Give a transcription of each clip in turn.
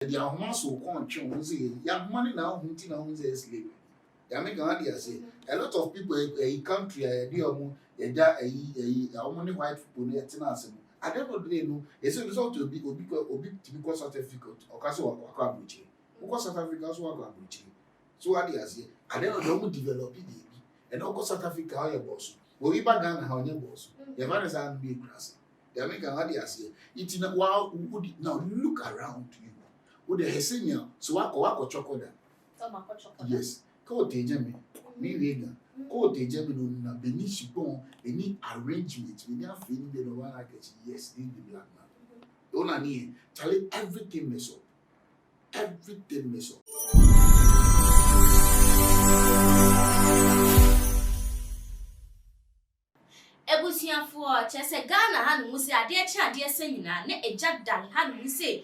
The Ahoma so control say, young money now, hunting now is slavery. Yamika say, a lot of people a country, a deal, a money white people, I don't know, it's a result to be because certificate or castle or cabuchi. Because South Africa's work cabuchi. So I say, I don't know, develop it. And of course, South Africa, how your boss. We back down how your boss. The man is on big grass. The American idea say, it's in a while, would now look around you. Would the senior, so I go chocolate. Yes, go to Jemmy. Me, Regan. Go to Jemmy, no, beneath bon, any arrangement. We never feel the one like it. Yes, in the black man. Don't I need Charlie everything mess up. Everything mess up. Ebusia for Chese Ghana han musi ade cha ade sanyina na eja dan han musi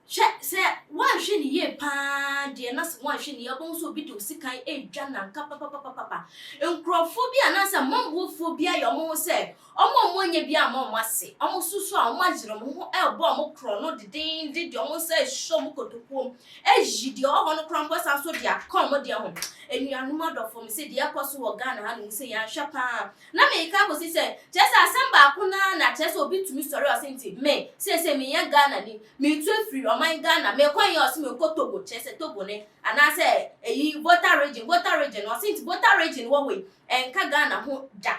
se wan hwe ni ye pa de na se wan hwe ni yobon so bi do sikan edwa na nka papa enkrofobia na se mombofobia yo mo se omo nya bia mo ase omo susu a omo agire mo ho ebo omo kro no de omo se shom kotopom ejide o ho no krampo sa so dia kom de ho enuanu madofo me se de akoso wo Ghana ha no se ya hwa pa na me ka ko si se Chese asamba akuna na Chese obi tumi story o senti me se me ya Ghana ni me tu free o man Ghana me kwan ye o se me ko Togo Chese Togo ne ana se eyi voter region o senti voter region wo we enka Ghana ho da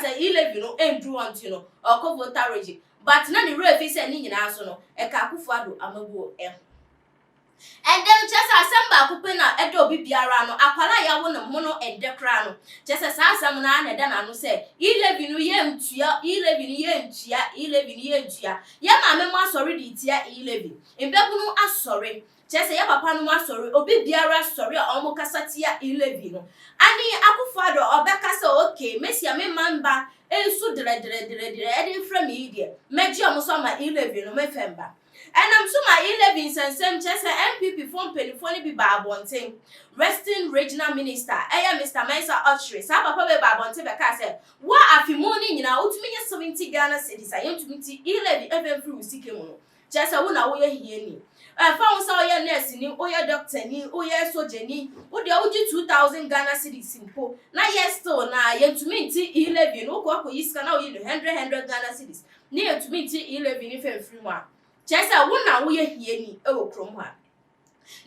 say E-levy no endru want you know or ko voter region but na ni refi say ni nyina so no e ka Akufo-Addo amabuo and then Chese asamba akupe na edo obi biara no akwala ya wo no mo no edekra no Chese sa asam na na eda na no say E-levy no ye ntua ya ma me mo asori di tia E-levy embebu no asori Chese ya papa no asori obi biara asori a omo kasatia E-levy no ani Akufo-Addo obeka say okay mesia me mamba ensu dire edi from me die meji omo so ma E-levy no me femba and I'm so my E-levy sensem Chese MPP from Penifoni bi Babonten resting regional minister Mr. Mensa Ochre sa papa be Babonten be ka say wa afimoni nyina otumi nye 70 Ghana cedis ayentumi ti E-levy even free usike mu no Chese wo na wo ye hieni fa wo sa wo ye nurse ni wo ye doctor ni wo ye soldier ni wo de wo ji 2000 Ghana cedis simple na yes still na yentumi ti E-levy no ko yiska na wo ye 100 Ghana cedis ni yentumi ti E-levy ni fe free wa Chese wo na wo ye hieni e wo krom ha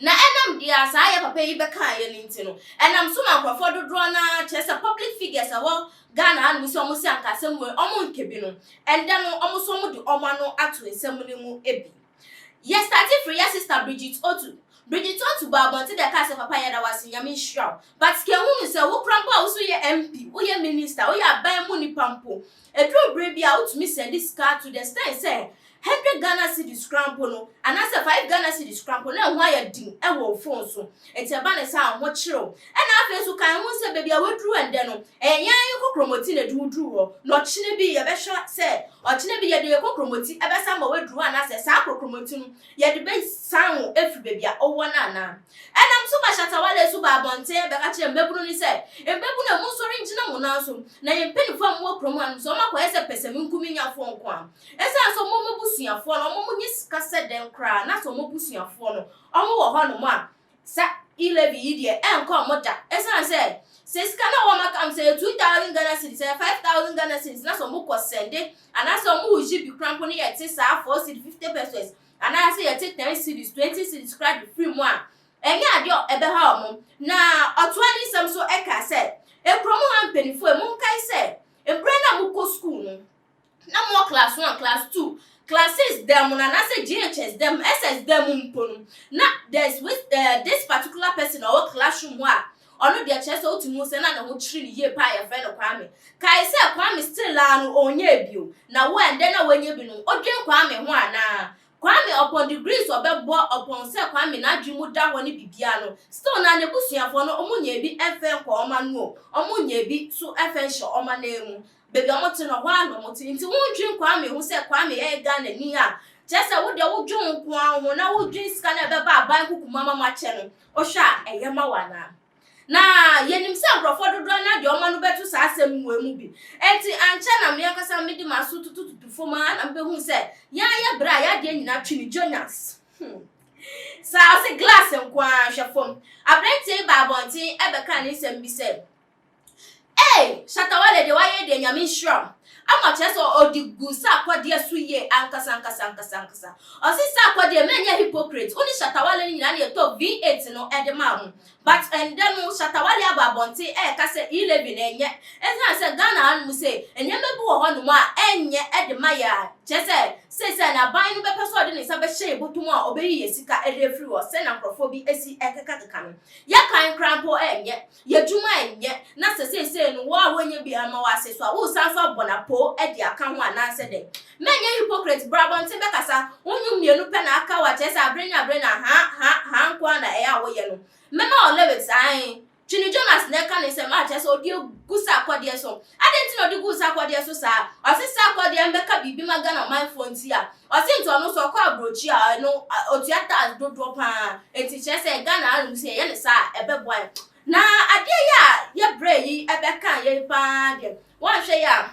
na enam dia sa ya papa yi beka ye ninti no enam so man kwafo dodro na Chese public figures awo Ghana anu so omo si ankasem we omo nkebi no and then omo so omo de omo no ato ensem ne mu ebi ye started for your sister Bridget Otu Babonte de ka se papa ya da wasi nyame hwa but ke hu se wo krampa wo so ye MP wo ye minister wo ya ban mu ni pampo edro bre bia wo tumi send this card to the state say 100 Ghana cedis scramble no and as 5 Ghana cedis scramble na ho ya din e wo phone so enti ba ne sa ho chiro e na afa so kan ho se baby a wedru ende no enyan yi kokromoti na dudru ho no chine bi ye be hwa se o chine bi ye de kokromoti e be sa ma wedru ana se sa kokromoti no ye de be san ho efri baby a owo na ana enam so ba shatawale so Babonte be ka kire mbebunu ni se embebu na mu so ringina mu na so na ye mpeni fam wo kromo an so ma ko ese pesemi nkumi nya fo nko a esa so mo busuafo no mo nyi kase den kra na so mo busuafo no omo wo ho no mo a sa E-levy idie enko mo da esa say ska na wo maka am say 2000 Ghana cedis 5000 Ghana cedis na so mo ko sende ana so mo uji bi krampo ne yete sa 4 cedis 50 pesos ana say yete 10 cedis 20 cedis credit free mo a enya ade ebe ha mo na otoani sam so eka say ekromo han penifo e mo kai say embre na mo ko school no na mo class 1 class 2 classes them na say GHS them SS them mponu na there's with this particular person or classroom wa ono dia Chese otumu se na ho chiri ni ye pa ya friend Kwame kai se Kwame still anu onye bio na wo ende na wenye bi no odwen Kwame ho ana Kwame upon degrees obebo upon se Kwame na adwimu da ho ne bibia no still na ne busuafo no omunye bi efe kwa oma no omunye bi so efe hye oma na emu baby omoto no ho ano moto nti wondwen Kwame hu se Kwame ye Ghana ni a Chese wo de wo dwon ko anwo na wo dwen sika na beba aban kukuma mama che no o hwa eye ma wana na yenim se agrofo dodo na de oma no betu sa asem mu bi enti anche na me yakasa medi maso tutu foma na mbe hu se ya bra ya de nyina twini Jonas Sa se glass nkwa hwefom. Abrante ba bontin ebeka ne sem bi se. Shatawale de waye de nyame hwram. Ama cheso odigu sa akwade so ye ankasa. Osisa akwade menye hypocrite. Oni Shatawale nyina na to V8 no edema ho. But and then Shatawale ababonte ka se E-levy na enye. Esa se Ghana anu se enye mebu wo ho no a enye edema ya. Chese se na ban no bepeso ode ne sa be hye botum a obeyi yesika edefri wo se na nkrofo bi esi ekeka no. Ya kan krampo enye. Ya juma enye. Na se no wo a wonye bi ama wase so a wo sanso abonapo edi aka ho ananse de. Menye hypocrite brabonte bekasa wonyu mienu pe na aka wa chese abrenya ha nkwa na ya wo ye no. Mema o lewet ai Chini Jonas neka ne se ma chese odi gusa akwade so. Adenti no di gusa akwade so sa. Osisa akwade mbeka bibi magana my phone ti a. Osinto no so kwa abrochi a no otiata dodo pa. Enti chese Ghana anu se ye ne sa ebeboa. Na ade ya bre yi ebeka ye pa de. Wan hwe ya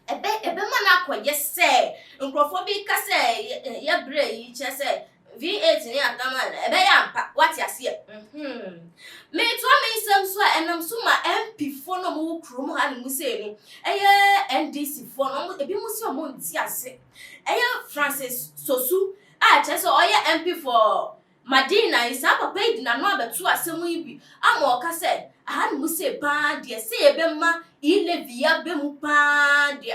ebe mana akwaye se nkrofo bi ka se ye bre yi chese V8 ni agama ebe ya mpa wati ase me to me sem so enam so ma MP fo no mo krom ha ni muse no NDC fo no ebi musi o mo nti ase Francis Sosu chese oye MP for Madina isa papa idina no abetu asemu ibi ama o ka se aha ni muse pa de se ebe ma E-levy ya be mu pa de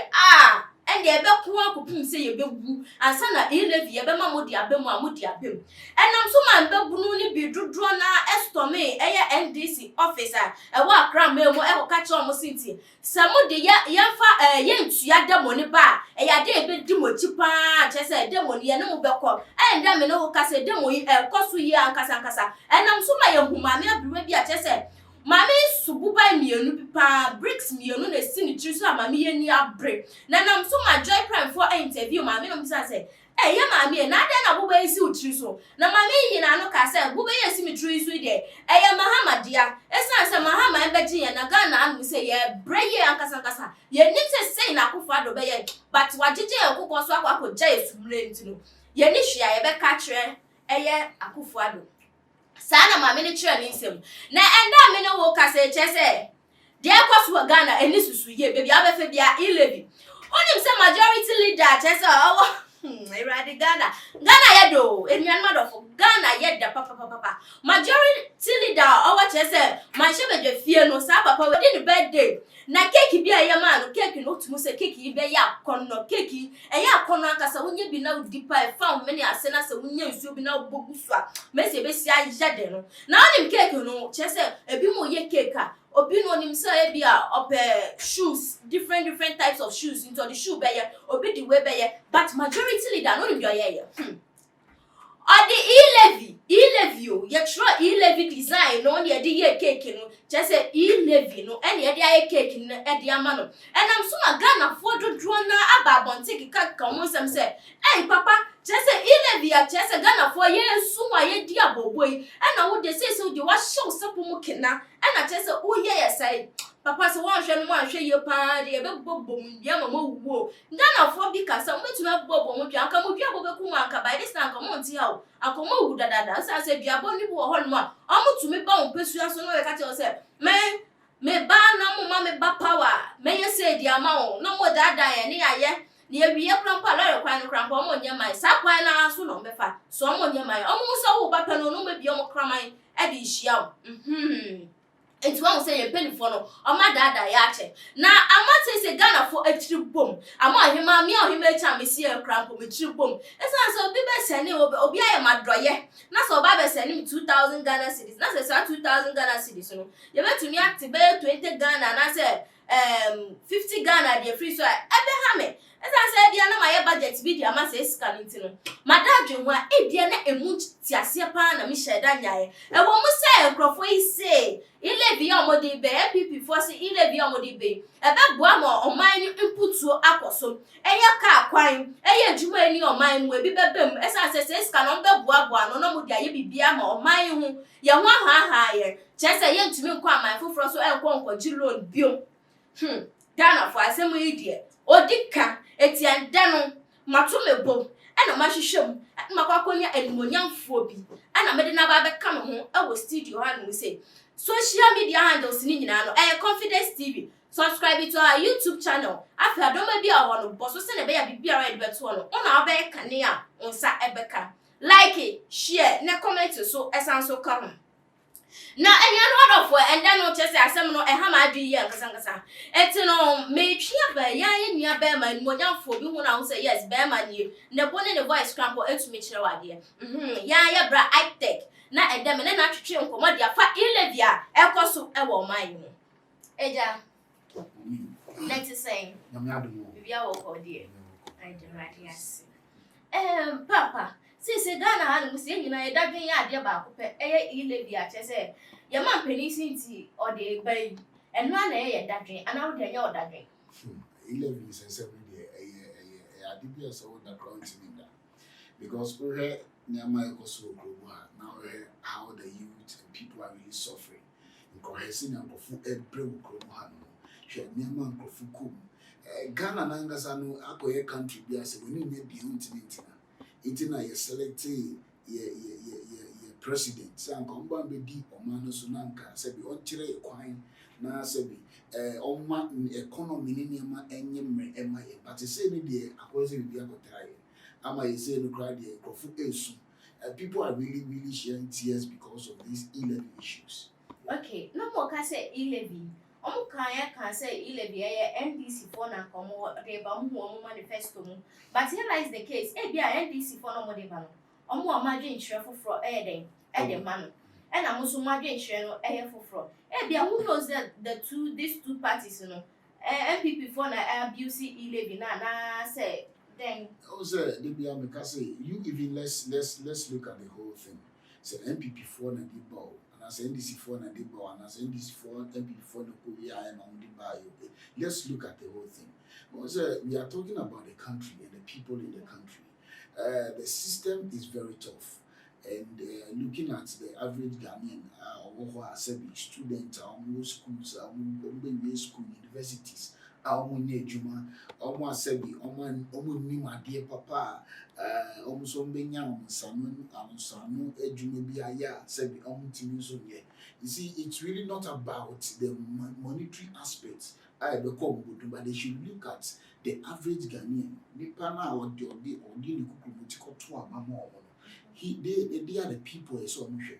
and ebe kwa kopum se ye bewu ansa na E-levy ebe ma modi abemu amodi abem enam so ma bebu no ni bi dudro na estome NDC officer wa akra memo ka che omo sinti samu de ya fa ye ntua demo ni ba ya de ebe di mochi pa che se demo ni ye ne mo bekọ enda me no ka se demo yi koso yi ankasa enam so ma ye huma me abriwe bi a che se mami sububa mienu pipa bricks mienu na sini triso mami ye ni abre na nam so ma joy prime for interview mami no misa say ye mami na de na buba isi utriso na mami yi na no ka say buba ye simi triso de ye mahamadia esa say mahama embeji ye na Ghana anu say ye breye ankasa ye nite say na akufo do be ye but wagege ekukọ so akwa ja esumre ntino ye ni hwia ye be ka kire ye akufo ado sana mami ni chere ni nsem na enda me no wo ka se chese de akwaso Ghana eni susu ye baby abefe bia E-levy onim se majority leader chese Iradi Ghana ye do enyan madofo Ghana ye da papa majority leader owa chese ma shebe fie no sa papa we di birthday na cake bia ye ma no cake no tumu se cake yi be ya akono cake akono akasa wonye bi na dipa e fa me ne ase na se wonye nsuo bi na bogu so a mesi be si aja de no na onim cake no chese ebi mo ye cake a obi no onim se e bia shoes different types of shoes into the shoe be ye obi di we be ye but majority leader no onim ye or the E-levy you try E-levy design no ye di ye cake no just say E-levy no any ye di cake no e di ama no and am so ma Ghana for dodro na ababonte kika ka mo sem say papa just say E-levy just say Ghana for ye nsu wa ye di aboboi and na wo de say so de wa show sepo mo kena and na just say o ye say papa so wan hwe no wan hwe ye pa de be bobom dia mama wuo Ghana for bi ka sa metuma bobom mo twa aka mo dua bobeku mo aka by this time ko mo nti ha akomo wu dada sa se bia bo ni bo ho no ma omutumi ba on pesua so no we ka che o se me ba na mo ma me ba power me ye se dia ma o no mo dada ye ni aye ni ewie krampa lore kwan no krampa mo nya mai sa kwan na so no befa so mo nya mai omo so wo ba pe no no me bia mo kraman e di hia o It's one say a penny for no, or my dada yache. Now, I must say Ghana for a true boom. I want him, me or him a time, me see a cramp with true boom. It's not so big sending over Obia my dryer. Not so Baba sending 2,000 Ghana cities. Not say 2,000 Ghana cities. You went to me activate 20 Ghana and I said 50 Ghana, dear free so I ever as I said, Diana, my budget video, I must say, Scalintino. My dad, one, Diana, a moon, Tiasia Pan, and Michelle Danya. A woman say, Crawford say, E-levy on Modi Bay, people force E-levy on Modi Bay. A bad guamo or mine input to Aquaso. A ya car crime, a ya Jumani or mine will be bem, as I say, Scanon Buabuan, no Modia, you be Biamo or mine who ya one higher. Just a young to me, my foot for so and conquer Jilon Bill. Dana for a same idiot. O dika etian dano matume bom ena mahwehwem makwakonya animonyam fobi na me de na ba be ka me ho e wo studio ha no say social media handles ni nyina no Confidence TV. Subscribe to our YouTube channel. After adoma bi a wono boso se na be ya bibia ra de beto no. Una obe kane a onsa ebeka. Like it, share, na comment so esan so come. Na enya no order for and then no chese asem no ha ma adu ye nkasa. Eti no me twa ba ya ye nua ba ma mo nyamfo bi hu na ho say yes ba ma nie. Na bone ne voice cramp etu me kire wade. Ya bra high-tech. Na edem na na twetwe nkomo dia fa E-levy a ekoso e wo man mu. Eja. Let's say. Bibia wo ko die. I dey right yes. Papa Sisi Ghana ha no se nyina ye dadwen ya ade ba akopɛ E-levy a kyese ye man penisi nti o de gba yi eno na ye dadwen ana wo de nya o dadwen E-levy is seven day ade bi so wo da ground in that because we hear nyama ekoso ogbo ha now how the youth and people are really suffering nkohesi na nkofu ebre ogbo ha no hwe nyama nkofu kom Ghana na ngasa no akoye country bi ase woni nya bi huntintina itina ye select ye president san komba be di omano so nanka se bi on kire kwan na se bi oma economy ni ma enyemre ema ye but say ni de akwese bi akotra ye ama ye say no cry de profu esu people are really sharing tears because of these E-levy issues. Okay, no more ka say E-levy omo kan say E-levy NDC for na komo de ba mu omo manifesto mu but here lies the case bia NDC for no mo de ba no omo amadwe nkyere foforo den de ma no e na mo so madwe nkyere no foforo bia who knows that these two parties no MPP for na abuse E-levy na say then also they be am say you even let's look at the whole thing. So MPP for na di ball as NDC for na di ball and as NDC for MPP for no go here and on the buy. Let's look at the whole thing. Also, we are talking about the country and the people in the country. The system is very tough. And looking at the average Ghanaian, or students, almost schools, school, universities, almost juma, almost sebi, almost ni my dear papa, almost ombenya, sanu, ejumbiaya, sebi, almost ye. You see, it's really not about the monetary aspects. But they should look at the average Ghanaian. They are the people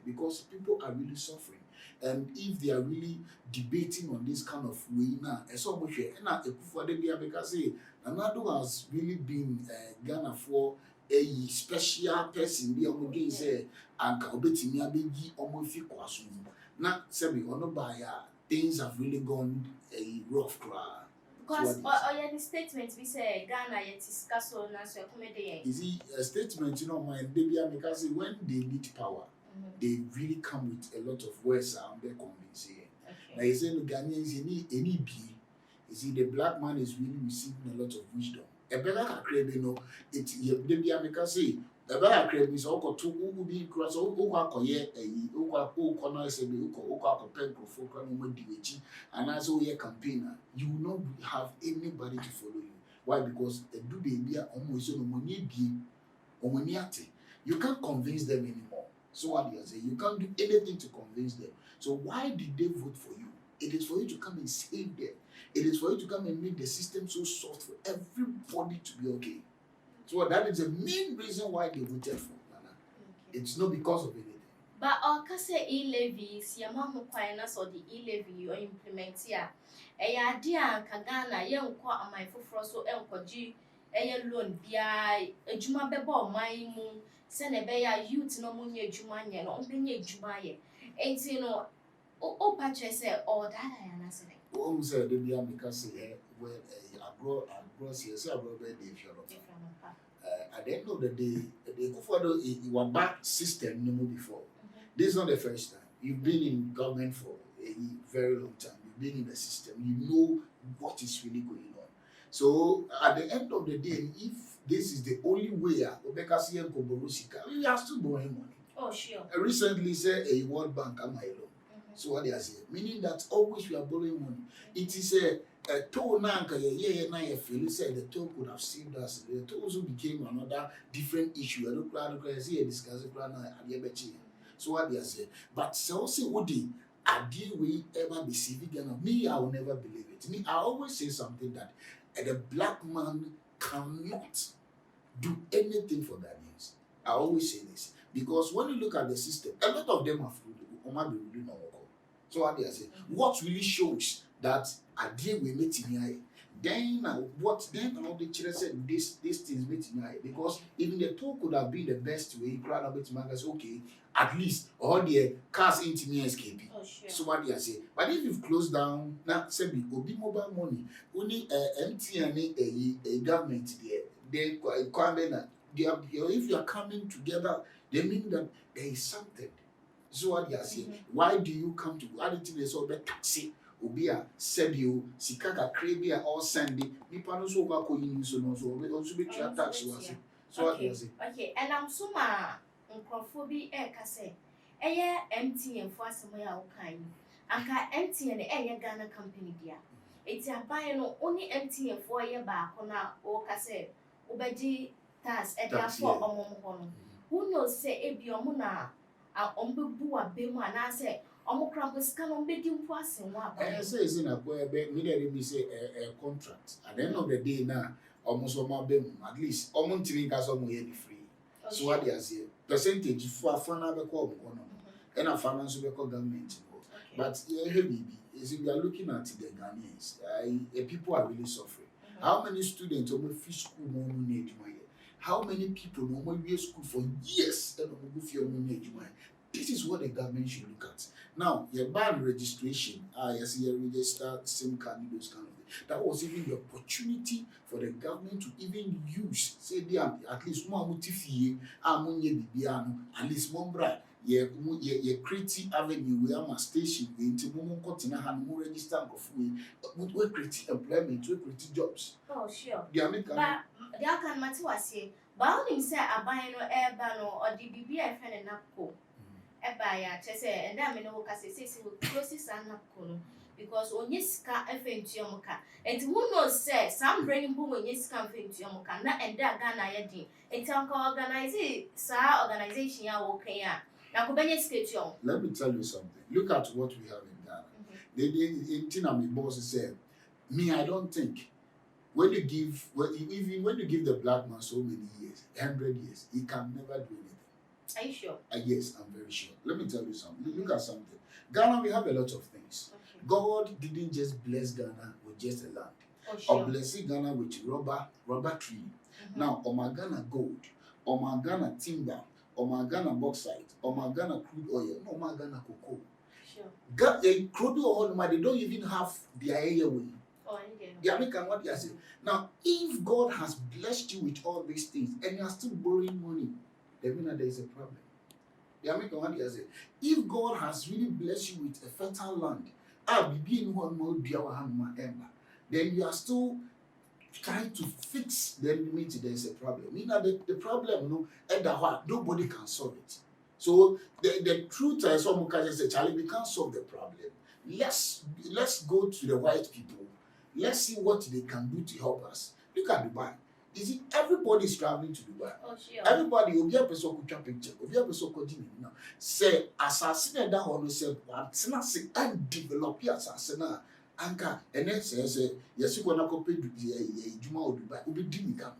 because people are really suffering. And if they are really debating on this kind of way now, because Nana has really been Ghana for a special person. We are again say and not sebi things have really gone a rough crowd. Because the statement we say Ghana yet is castle na so comedy. Is it a statement, my baby because when they need power, they really come with a lot of words and they're convincing. Now you say the Ghanaians any be. You see the black man is really receiving a lot of wisdom. A better crave, it's baby because Eba crave is oko to who be cross oko akoye oko corner say be oko akopem crofo kra no madiwechi and as we campaigner you will not have anybody to follow you. Why? Because do the idea almost no money bi omoniate. You can't convince them anymore. So what do you say? You can't do anything to convince them. So why did they vote for you? It is for you to come and save them. It is for you to come and make the system so soft for everybody to be okay. So that is the main reason why they voted for Ghana. It's not because of anything. But say E-levy, Siamahu Quainas or the E-levy you implement here. A idea Kagana, young qua my froso elko G, a loan bia, a Juma bebo, my moon, send a bear youth no munya Jumania, no Benya Jumaye. Ain't oh, patch say, oh, that I answer. Oh, said the young because well, I brought yes, I brought the at the end of the day, they go for the back system no more before. This is not the first time. You've been in government for a very long time. You've been in the system. You know what is really going on. So at the end of the day, if this is the only way, we are still borrowing money. Oh, sure. I recently said a World Bank am I loan. So what they are saying, meaning that always we are borrowing money. It is a toll nanka ye feel said the toll could have saved us. The toll also became another different issue. I don't see a discuss plan at So what they say, but so say what the idea we ever be civic Ghana, me I will never believe it. Me I always say something that the black man cannot do anything for Ghanaians. I always say this because when you look at the system, a lot of them are food. So what they say, what really shows that idea we meet in here. Then all the children said this things meeting because even the two could have been the best way. Crowd a bit say okay, at least all the cars into me escape. Oh, sure. So what they say, but if you've closed down now, say be mobile money, only MTN a government there, they come if you are coming together, they mean that there is something. So what they say, why do you come to anything they so better taxi? Obia said you sikaka krabia all Sunday. Nipa no so go yin so no so also be tax was. So what you say? Okay, and I'm so ma nkrofo bi e ka say eye MTN for asemo ya wo kan anka MTN eye Ghana company dia eti aban no only MTN for ye ba ko na o ka say obeji tax e dia for omom ho no who knows say e bi omo na ombebu abemu ana say omokrampus can be dim was in one. I say in a boy, me say a contract. At the end of the day, now almost all my bem, at least almost 3 cars are free. So what they say, percentage for a fan of a call, and a finance will government. But yeah, baby, is if you are looking at the Ghanaians, people are really suffering. How many students almost fish school no need money? How many people no be school for years and no go for money? This is what the government should look at. Now, your band registration, yes, you register SIM card, those kind of things. That was even the opportunity for the government to even use, say, they are at least more motifi, at least one brand. Ye creative avenue where my station into Momo Continent and more register of we create employment, we create jobs. Oh, sure. The American. But the Alcan Matua say, but only say a buying no air banner or the BBI fan and Napco. Ebaya chese and I mean no say closest and Napco because on yes car FNT Yomoka and who knows say some bringing boom when yes can FNT Yomoka and that Ghana yadi and town organize sa organization ya okay. Let me tell you something. Look at what we have in Ghana. My boss said, me, I don't think when you give the black man so many years, 100 years, he can never do anything. Are you sure? Yes, I'm very sure. Let me tell you something. Look at something. Ghana, we have a lot of things. Okay. God didn't just bless Ghana with just a land. Oh, sure. Or blessing Ghana with rubber tree. Now, my Ghana gold, my Ghana timber, my Ghana bauxite, my Ghana crude oil, my Ghana cocoa. Sure. Crude oil, they don't even have their airway. Oh, the American what they say. Now, if God has blessed you with all these things and you are still borrowing money, then mean that there is a problem. The American what they say. If God has really blessed you with a fertile land, then you are still trying to fix the limit, there is a problem. Meaning that the problem, nobody can solve it. So the truth is, some guys say, Charlie, we can't solve the problem. Let's go to the white people. Let's see what they can do to help us. Look at Dubai. Is it everybody is traveling to Dubai? Oh, sure. Everybody will be a person who can picture. Will be a person who can say assassinate that one say and develop your assassinate. Anka and then say yes you gonna copy Juma or Dubai. Will be doing that.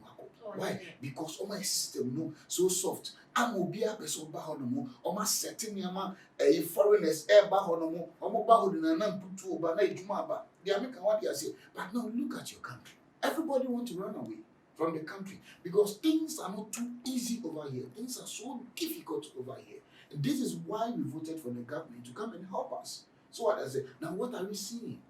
Why? Because all my system no so soft. I'm will be a person bahonomo or my setting yama a foreigners air bahonomo or mobile and put to Obana Jumaba. The American what they say. But now look at your country. Everybody want to run away from the country because things are not too easy over here. Things are so difficult over here. And this is why we voted for the government to come and help us. So what I say, now what are we seeing?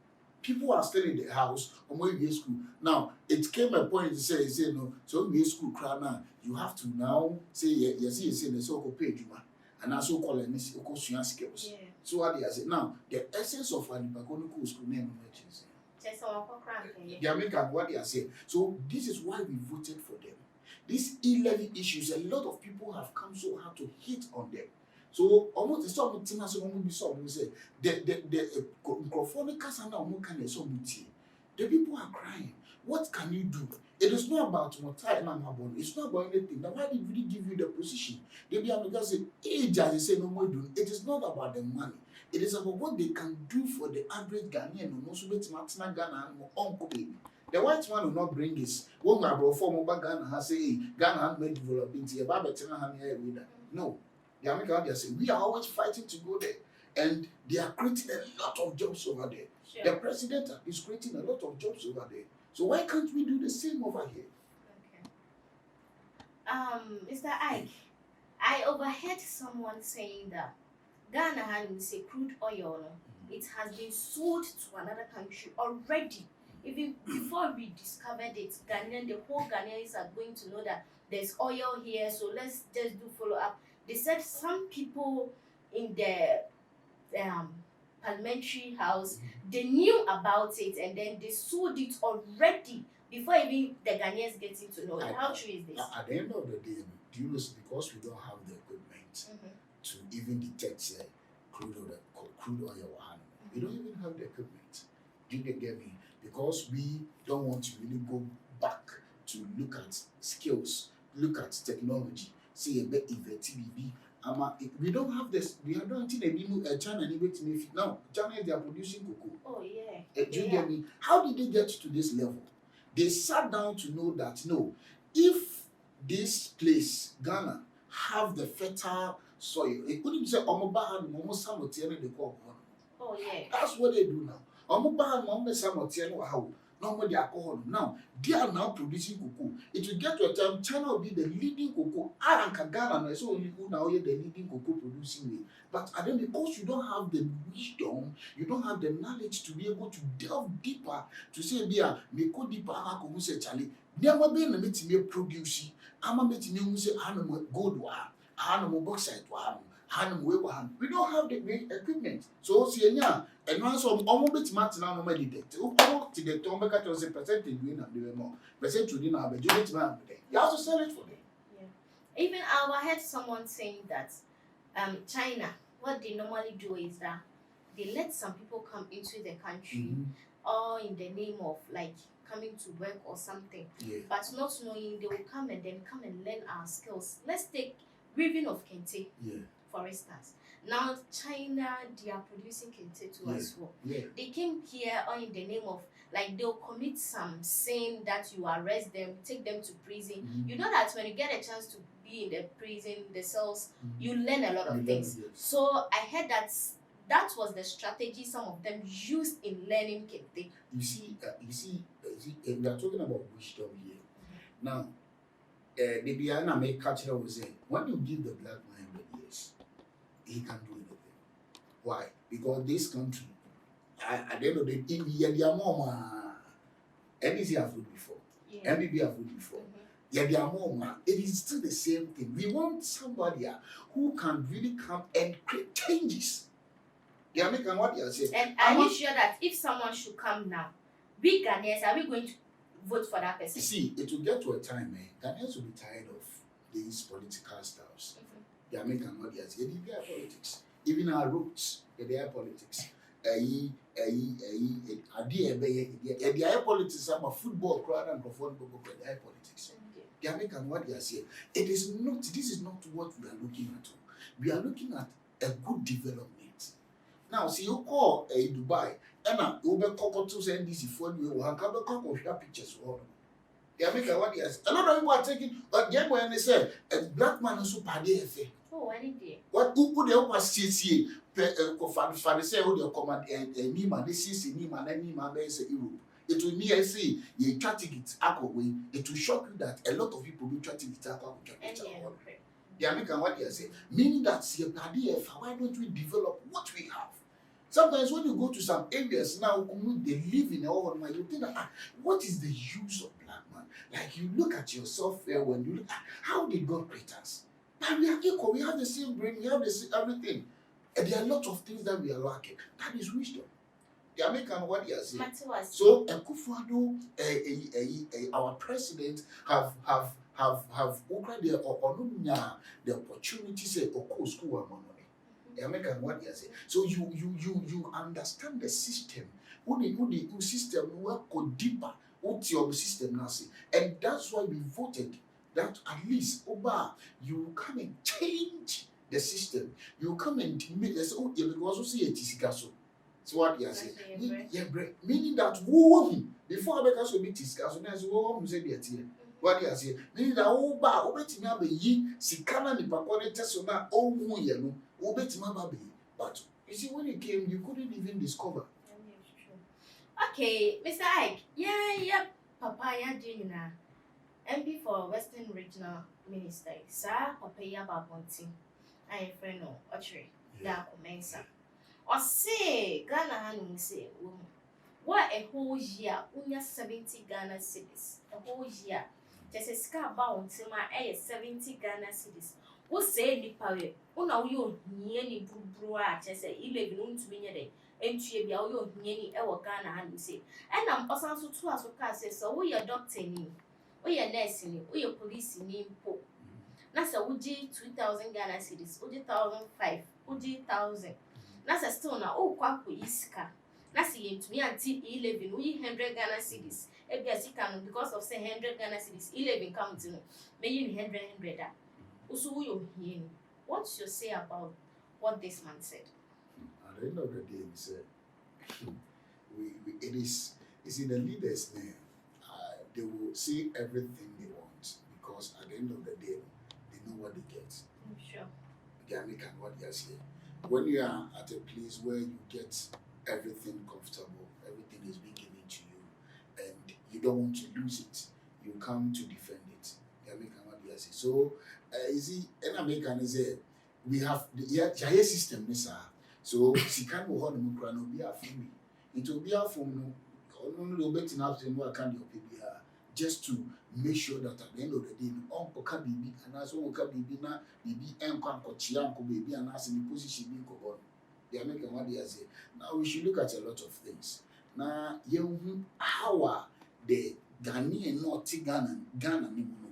People are still in the house or maybe school. Now it came a point to say no, so we school crowd now. You have to now say yes, the so-called pay Juma and also call it skills. Yeah. So what they say now, the essence of an school name emergency. The American what they are saying. So this is why we voted for them. These E-levy issues, a lot of people have come so hard to hit on them. So almost the people are crying. What can you do? It is not about it's not about anything. Now, why did we give you the position? They be able to say, age as they say no more doing. It is not about the money. It is about what they can do for the average Ghanaian and also bet Martina Ghana and uncle baby. The white man will not bring this. One my bro form over Ghana has say Ghana has made development here, but no. The American they say we are always fighting to go there. And they are creating a lot of jobs over there. Sure. The president is creating a lot of jobs over there. So why can't we do the same over here? Okay. Mr. Ike, I overheard someone saying that Ghana has a crude oil. It has been sold to another country already. Even before we discovered it, the whole Ghanaians are going to know that there's oil here, so let's just do follow up. They said some people in the parliamentary house, they knew about it and then they sold it already before even the Ghanaians getting to know it. How true is this? At the end of the day, do you know, because we don't have the equipment to even detect crude oil, we don't even have the equipment. Do you get me? Because we don't want to really go back to look at skills, look at technology, say a bit we don't have this. We are not in China now. China, they are producing cocoa. Oh yeah. Do you get me? How did they get to this level? They sat down to know that no, if this place, Ghana, have the fertile soil, it couldn't say Oh yeah. that's what they do now. Now, they are now producing cocoa. It will get to a time China will be the leading cocoa. Ghana is only now the leading cocoa producing way. But then because you don't have the wisdom, you don't have the knowledge to be able to delve deeper, to say, me go deeper, say, Charlie, never been a meeting produce. I'm a meeting say, animal gold, animal bauxite, we don't have the equipment. So, see, and once almost Martina no medicate. Almost to the Tomba was a percentage win and do more. Percentage win our budget man. You have to sell it for them. Yeah. Even I heard someone saying that China, what they normally do is that they let some people come into the country all in the name of like coming to work or something. Yeah. But not knowing they will come and learn our skills. Let's take weaving of kente. Yeah. For instance, now China, they are producing kente too as well. Yeah. They came here all in the name of like they'll commit some sin that you arrest them, take them to prison. You know that when you get a chance to be in the prison, the cells, you learn a lot of things. So I heard that was the strategy some of them used in learning kente. You see, we are talking about wisdom here. Now, the Biana make culture was saying, when you give the black man 100 years, he can do anything. Why? Because this country, at the end of the day, they are more NBC have food before, MBB have food before. They are more. It is still the same thing. We want somebody who can really come and create changes. They are making what they are saying. And are you sure that if someone should come now, we Ghanaians, are we going to vote for that person? See, it will get to a time, Ghanaians will be tired of these political styles. They are making what they are saying. They are politics. Even our roots, they are politics. They are politics. I'm a football crowd and football, they are politics. They are making what they are saying. This is not what we are looking at. We are looking at a good development. Now, see, you call Dubai, and you will call to send this for you, and come back pictures for them. They are making what they are saying. A lot of people are taking, but then when they say, a black man is so bad. Oh, I did. What who they was CC for the say who they command and Nima, this is Nima, and Nima base Europe. It will me say you try to get away. It will shock you that a lot of people will try to get away. They are making what they are saying. Meaning that why don't we develop what we have? Sometimes when you go to some areas now, they live in a whole man, you think that, what is the use of black man? Like you look at yourself when you look at how did God create us? But we are equal, we have the same brain, we have the same everything. And there are a lot of things that we are lacking. That is wisdom. They are making what they are saying. So Akufo-Addo, our president have the opportunity say school. They are making what they are saying. So you understand the system. Who the system work go deeper. What's your system now say? And that's why we voted that at least you come and change the system. You come and make us because we see a so. So what you say? Yeah, meaning that before I make us be tisika so now so say be tie. What you say? Meaning that obetimi abeyi sikana ni pakone teso na ohu ye no obetimi abeyi. But you see when it came you couldn't even discover. Okay, Mr. Ike, yeah, Papa, yeah, doing na MP for Western Regional Minister, sir, Papa, yeah, Babonti, I am friend of Ochre, that commensa. Or say, Ghana Hanu say, what a whole year, unya 70 Ghana cities, a whole year. Just a scar bound till my 70 Ghana cities. What say the power? Una you nearly brewer, just a 11 to be entry bia wo ohia ni e wo Ghana ha ni say and am osan so to aso ka say so we your doctor ni we your nurse ni we your police ni mpo na say wo gi 2000 Ghana cedis wo gi 1500 wo gi 1000 na say still na o kwa ko iska na say yentumi anti E-levy no 100 Ghana cedis e bia sika no because of say 100 Ghana cedis E-levy count no me you 100 da also wo your ohia ni what's your say about what this man said? At the end of the day, we said, it is in the leaders' name. They will say everything they want because at the end of the day, they know what they get. Sure. They are making what they are saying. When you are at a place where you get everything comfortable, everything is being given to you, and you don't want to lose it, you come to defend it. They are making what they are saying. So, you see, in American is we have the system, sir. So sikan wo ho no mukra no bi afumi it will be afum no no bet na after no account your PBR just to make sure that at the end of the day on ka bibi and as on ka bibi na bibi enko ankochia anko bibi and as in position bi ko bon they are making what they say. Now we should look at a lot of things. Now you how the Ghanaian not Ghana ni no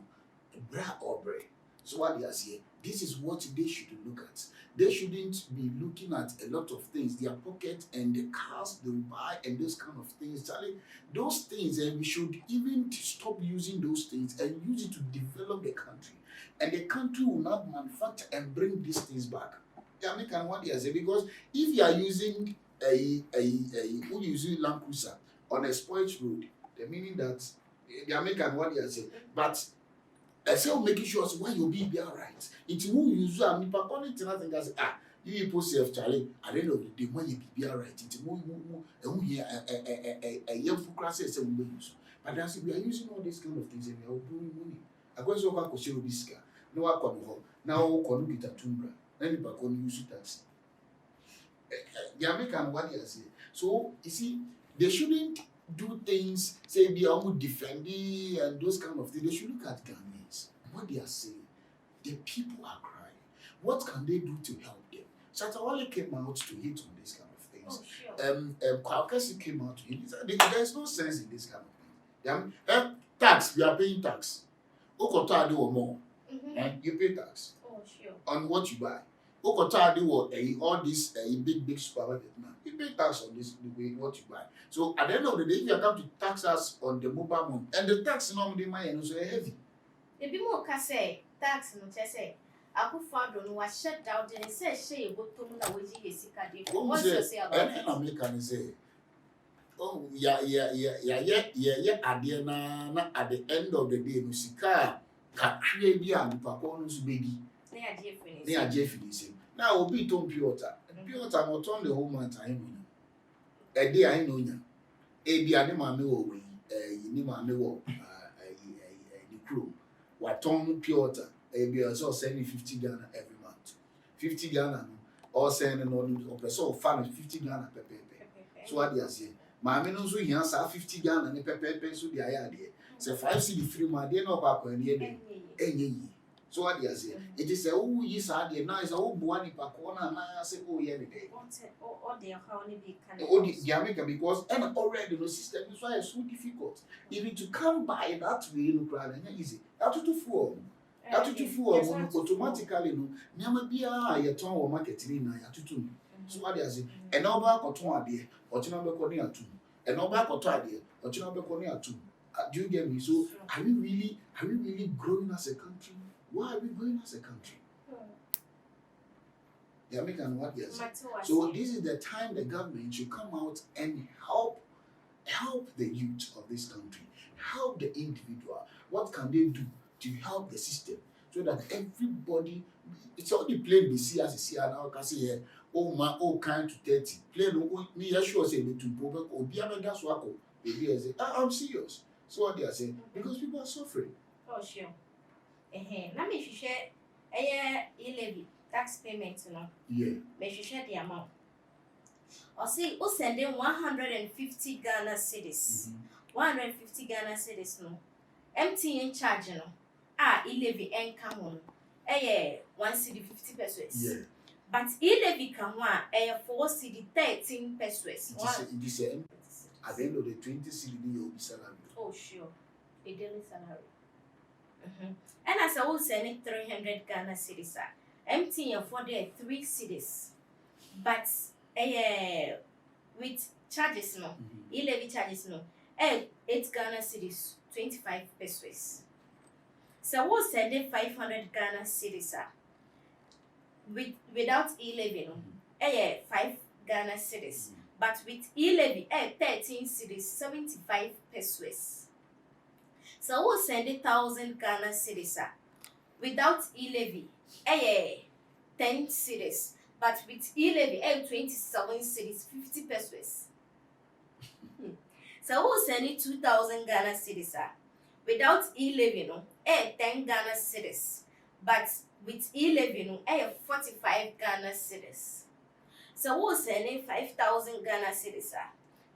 bra or bre. So what they are saying, this is what they should look at. They shouldn't be looking at a lot of things, their pocket and the cars they buy and those kind of things. Charlie, those things, and we should even stop using those things and use it to develop the country. And the country will not manufacture and bring these things back. They are making what they are saying because if you are using using Land Cruiser on a spoiled road, the meaning that they are making what they are saying. But I say making sure why you be alright. It's who you use and people only to nothing as you post yourself, Charlie. At the end of the day, when you be alright, it's more here a young class as a use. But that's we are using all these kind of things and we are doing money. I go so far show this car. No I come home. Now can get a tumbra. Then you can use taxi. The American what they are saying. So you see, they shouldn't do things, say they are defending and those kind of things. They should look at Ghanaians. What they are saying, the people are crying. What can they do to help them? Shatawale came out to hit on these kind of things. Oh, sure. Kwakasi came out to hit. There's no sense in this kind of thing. Tax, we are paying tax. Okota ade or more. And you pay tax. Oh, sure. On what you buy. Okota ade or all this big supermarket now. You pay tax on this the way what you buy. So at the end of the day, if you come to tax us on the mobile money, and the tax normally my and so heavy. Ebi mo ka say tax no che say akufado no wa shut down the say shey botom na we ji sika dey. What you say about that? And American say, oh yeah ade na at the end of the day no sika kakwe bi a nipa ko no so bedi. Na aje finish. Now obi ton pure water. Pure water no turn the whole month time. A day I know nya. E bia ne ma me wo we ni ma me wo the crew. What ton pure water. E bia so send 50 Ghana every month. 50 Ghana or send no so fan 50 Ghana per. So what they are saying. Ma me no so hia sa 50 Ghana ne per so dia ya de. Say 5 cedi free ma de no pa kwa ne de. Enye. So what they are saying, it is a who is a now is a whole buani pacona, na say, oh, yeah, day. Or they are only be Jamaica because and already the system is why it's so difficult. Even to come by that way, you know, easy. That to four. That to four automatically, no, never be a ton or marketing na ya tutu. So what they are saying, and now back or 2 idea, or Chinabe Korea 2, and now back or 2 idea, or Chinabe Korea 2. Do you get me? So are we really growing as a country? Why are we growing as a country? The American what yes. So this is the time the government should come out and help the youth of this country, help the individual. What can they do to help the system so that everybody, it's only plain we see as a see now can see here, oh man, oh kind to 30. Plain me sure say me to go Obiama that's what baby I say, I'm serious. So what they are saying, because people are suffering. Oh sure. Now me share E-levy tax payment, you know. Yeah. Me share the amount. Or see, who sending 150 Ghana cedis. 150 Ghana cedis, no. MTN charge, you know. E-levy income on. 1 cedi 50 pesos. Yeah. But E-levy can 4 cedi 13 pesos. It is at the end of the 20 cedi you'll be salary. Oh sure. A daily salary. And as I was sending 300 Ghana cedis, MTN for the 3 cedis. But with charges no, E-levy charges no, 8 Ghana cedis 25 pesos. So we'll send 500 Ghana cedis without E-levy no, 5 Ghana cedis. But with E-levy 13 cedis 75 pesos. So we'll send 1,000 Ghana cedis without E-levy 10 cedis. But with E-levy 27 cedis 50 pesos. So we'll send 2,000 Ghana cedis without E-levy no 10 Ghana cedis. But with E-levy no 45 Ghana cedis. So we'll send 5,000 Ghana cedis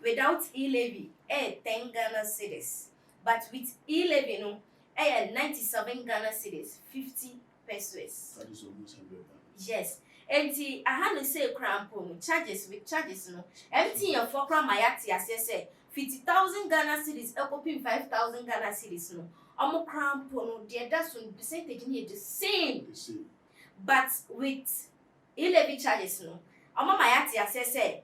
without E-levy 10 Ghana cedis. But with E-levy no 97 Ghana cedis 50 pesos. That is almost 100. Yes. And I had to say crampon charges with charges no. MTN for cram my act as say 50,000 Ghana cedis, copying 5,000 Ghana cedis no. Omo crampon the that's one percentage is the same. But with E-levy charges no. Omo my act as say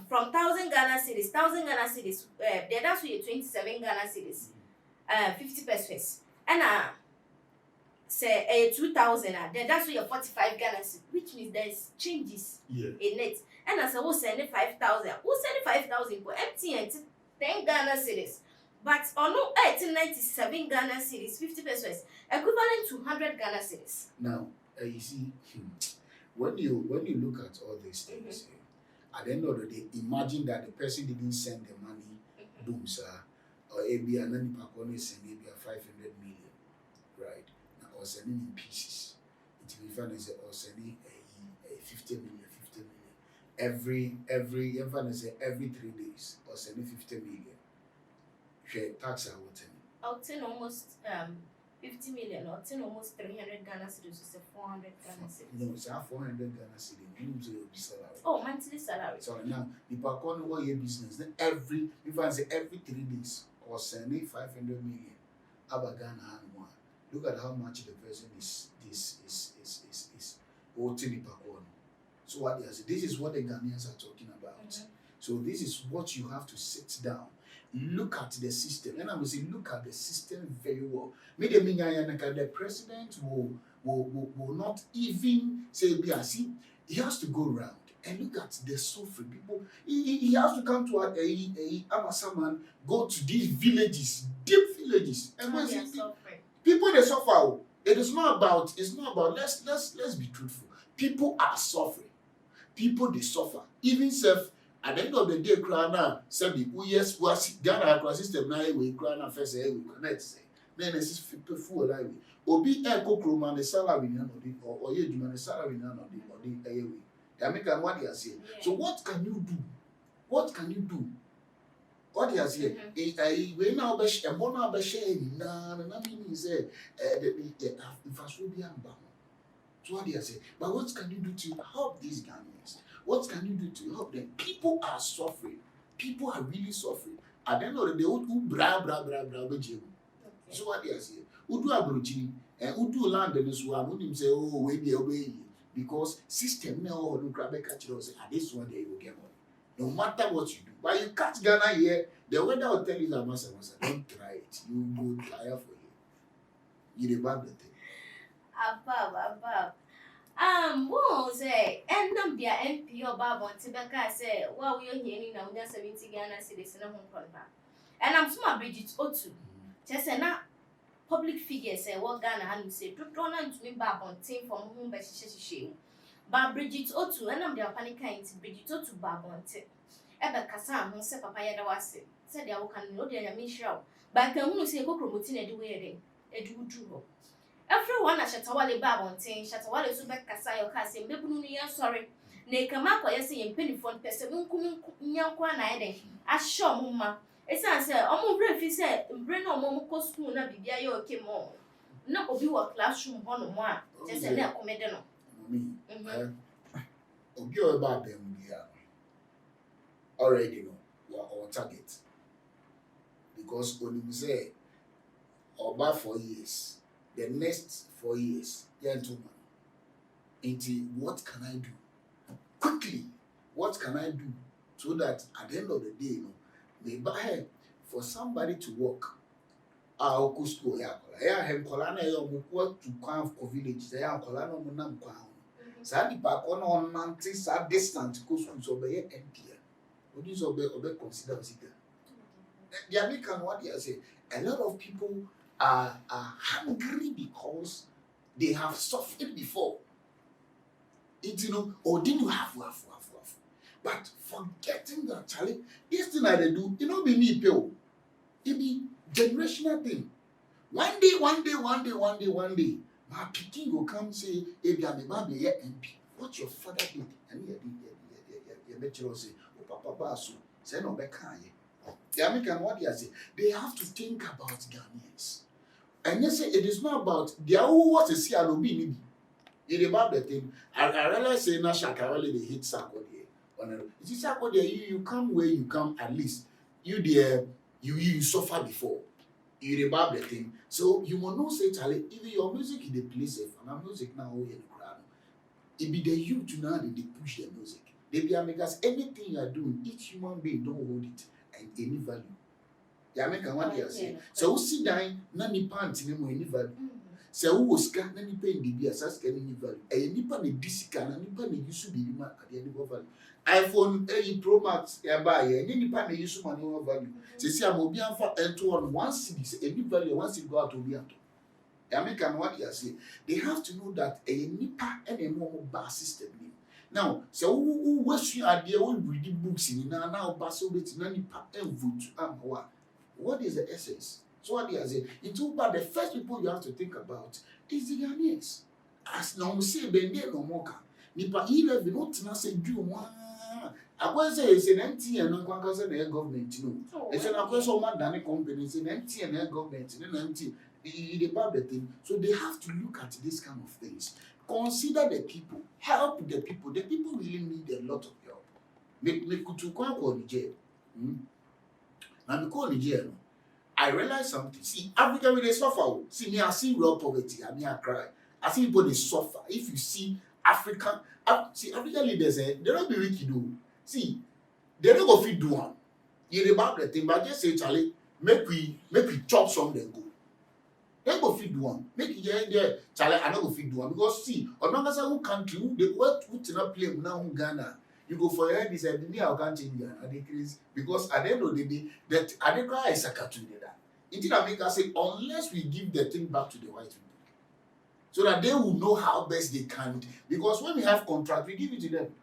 from 1,000 Ghana cedis, the that's 27 Ghana cedis, 50 pesos. And say 2,000 then that's your 45 Ghana cedis, which means there's changes in it. And as I was sending 5,000, who sending 5,000 for MTN 10 Ghana cedis, but on no 97 Ghana cedis 50 pesos equivalent to 100 Ghana cedis. Now you see, when you look at all these things, at the end of the day, imagine that the person didn't send the money, boom, sir, or maybe and then you send maybe 500 million, right? Or sending in pieces. It will be fun as or sending a 50 million. Every 3 days or sending 50 million. Share tax I'll take almost 50 million or 10 almost 300 Ghana cedis to 400 Ghana cedis. No, it's 400 Ghana cedis. Minimum salary. Oh, monthly salary. Sorry, now the Pakon over your business. Then every 3 days or sending 500 million. Aba Ghana and one. Look at how much the person is owed to the Pakon. So what they say, this is what the Ghanaians are talking about. So this is what you have to sit down. Look at the system. And I will say, look at the system very well. The president will not even say, see, he has to go around and look at the suffering people. He has to come to a Amasaman, go to these villages, deep villages, and people they suffer. It's not about. Let's be truthful. People are suffering. People they suffer. Even self. At the end of the day, Krana said, yes, was Ghana across system now, we Krana first, we connect. Then it's people full highway. Obi Echo Kroman, the salary, or ye do the salary, or the highway. American, what they are saying. So, what can you do? What can you do? What they are saying? We now be a bona be sharing. Na meaning is the infrastructure. So, what they are saying. But what can you do to help these Ghanaians? What can you do to help them? People are suffering. People are really suffering. At the end of the day, who bra. So what they are saying? Who do abrochini and who do land in this one? Who say, oh, we be away because system now or grab a catch us. This one they will get money. no matter what you do. But you catch Ghana here, the weather will tell you that massa, don't try it. You go tire for you. You the bad thing. Above. Won't say, and them dear MP or Bob on Tibaka say, well, we are hearing now, there's 70 Ghana cities in a home contract. And I'm smart Bridget Otu. Just a public figures say, what Ghana and say, don't run to me Bob on team from whom by she. But Bridget Otu, and I'm their panic kind, Bridget Otu Bob on tip. Ebe Cassam, who said Papa Yadawasi, said they can know their mission. But I can only say, go promoting a way, a do. Everyone at Shatawale Babontin, Shatawale Subek Kasayo Cassim, Bebunia, sorry. Nekamako, yes, in Pennyphone, Pesavun Yankwana Eden. As sure, Mumma. It's answer, almost brief, he said, bring on Momoko school, not be there, came on. Not of you a classroom on one, just a little comedian. Obio about them, already know what our target. Because when you say, about 4 years. The next 4 years, gentlemen, into what can I do? Quickly, what can I do so that at the end of the day, maybe for somebody to work, I'll go school. I have Colana work to come for village. They are Colana Munam Crown. Sadi back on mountains are distant go schools obey empty. What is obey consider Zika? The American what they say, a lot of people are hungry because they have suffered before. It's or didn't you have. But forgetting that, Charlie, this thing that they do, be me, Pio. It be generational thing. One day, my picking will come say, if you are the baby, MP, what your father did, and you bet you say, oh, Papa, so, say no, the American what they say, they have to think about Ghanaians. And you say it is not about the who was a CLOB maybe. It is about the thing. I realize say na Shakarali they hit Sako there. You see Sako there, you come where you come at least. You there, you suffer before. It is about the thing. So you will not say Charlie, even your music is the place safe. And our music now in the crowd. It be the youth now they push the music. They be because anything you are doing, each human being don't hold it and any value. Ya make one day say so who sit down na nipa antine mo any value say who was scan na nipa ndibi asas can any value e nipa na disika na nipa na use bibi ma ade any value iPhone 8 Pro Max ya buy any nipa na use money no value say am obi anfa ento on one cedi say any value once it go out obi ato ya make one day say they have to know that a nipa and a more bar system now so who was you idea we read books in na baso bet na nipa and vote am what is the essence? So what they are saying, it's all about the first people you have to think about is the Ghanaians. As now we say, Ben no more. Nipa E-levy not say do one. I was say it's an empty and non conquer the government. It's an question man than a company, it's an empty and air government, and empty. The about the thing. So they have to look at this kind of things. Consider the people, help the people. The people really need a lot of help. Make to call jail. Now because Nigeria, I realize something. See, Africa will they suffer. See me, I see real poverty. I mean, I cry. I see people they suffer. If you see African leaders, they don't be wicked though. See, they don't go feed do one. You about the thing, but just say, Charlie, make we chop some then go. They go feed do one. Make it Charlie, I don't go feed do one because see, on another country, they work with not play now Ghana. You go for your head, this I can't change it. Because at the end of the day, that I don't cry is a cartoon. It didn't make us say, unless we give the thing back to the white people. So that they will know how best they can. Because when we have contract, we give it to them.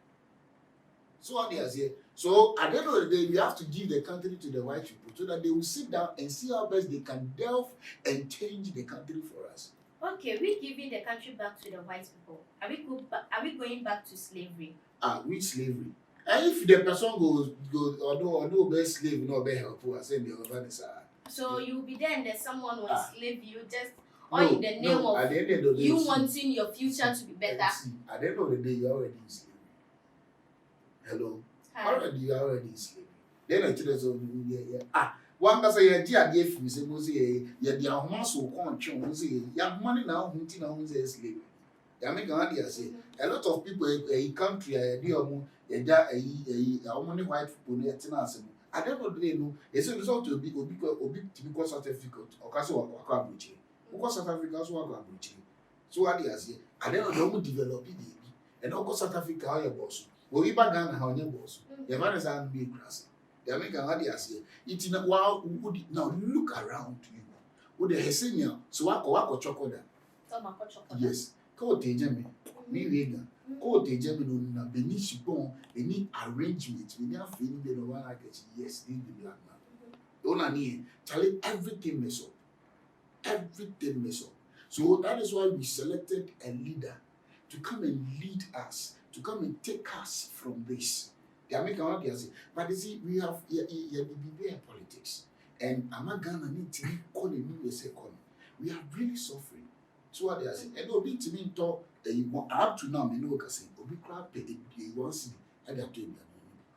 So what they are saying. So at the end of the day, we have to give the country to the white people so that they will sit down and see how best they can delve and change the country for us. Okay, we're giving the country back to the white people. Are we going back to slavery? Which slavery? And if the person goes although be slave, no be help, I say the over this. So you'll be there and there's someone who enslave you just in the name of at the end of the day, you wanting your future to be better. At the end of the day, you're already in slavery. Hello? Already you're already in slavery. Then I tell you one person you dey if you say mo say you dey ahoma so kon twe mo say ya money na hunti na hun say slavery. Ya make an idea say a lot of people a country dey omo yɛgya wɔn white people no yɛtena ase no at the end of the day no yɛsɛ result obi tumi kɔ South Africa ɔka sɛ wakɔ aburokyire wokɔ South Africa so wakɔ aburokyire so wade aseɛ at the end of the day wɔn develop biribi ɛna ɔkɔ South Africa ɔyɛ bɔɔso obi ba Ghana ha ɔnyɛ bɔɔso yɛba ne saa no bi ekura ase yɛmeka wade aseɛ iti na now look around you wode hɛsɛ nya so wakɔ chɔkɔda yes kɔ ɔtɛgya mi mi wie ga kɔ ɔtɛgya mi no na beni shibon any arrangement beni afei ni bɛ na wɔn akɛkyi yes this be black man ɔna ni Charlie everything mess up so that is why we selected a leader to come and lead us to come and take us from this yɛmeka wade ase but you see we have yɛ politics and Ghana need to call a new economy. We are really suffering. So what they are saying, and obi to me talk up to now, me know what I say. Obi crap pay once I got to be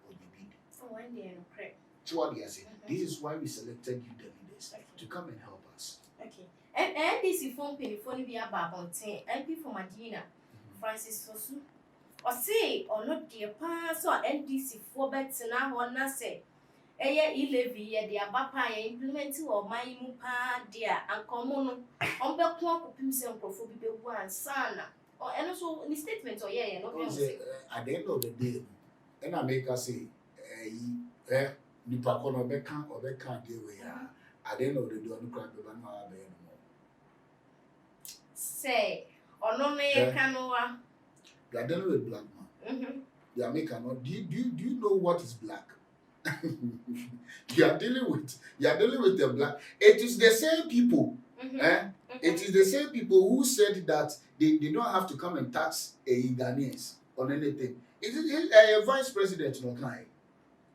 or the bid. Oh, one day, correct. So what they are saying, this is why we selected you, the leaders, to come and help us. Okay. And this is from Penifoni via Babonte, MP for Madina, Francis Fosu. Or say, or not dear pass or NDC 4 bets now, or nothing. E-levy de abapa ya implement or my mupa dear and common on Belcon himself for be one son or and also in the statement or at the end of the day, and I make us say, the Pacono Beckham or Beckham deal we are at the end of the day, on the crowd of anymore. Say, or no, canoa. You are dealing with black man. You are making no. Do you know what is black? you are dealing with the black. It is the same people. It is the same people who said that they don't have to come and tax Ghanaians on anything. It is a vice president no kind.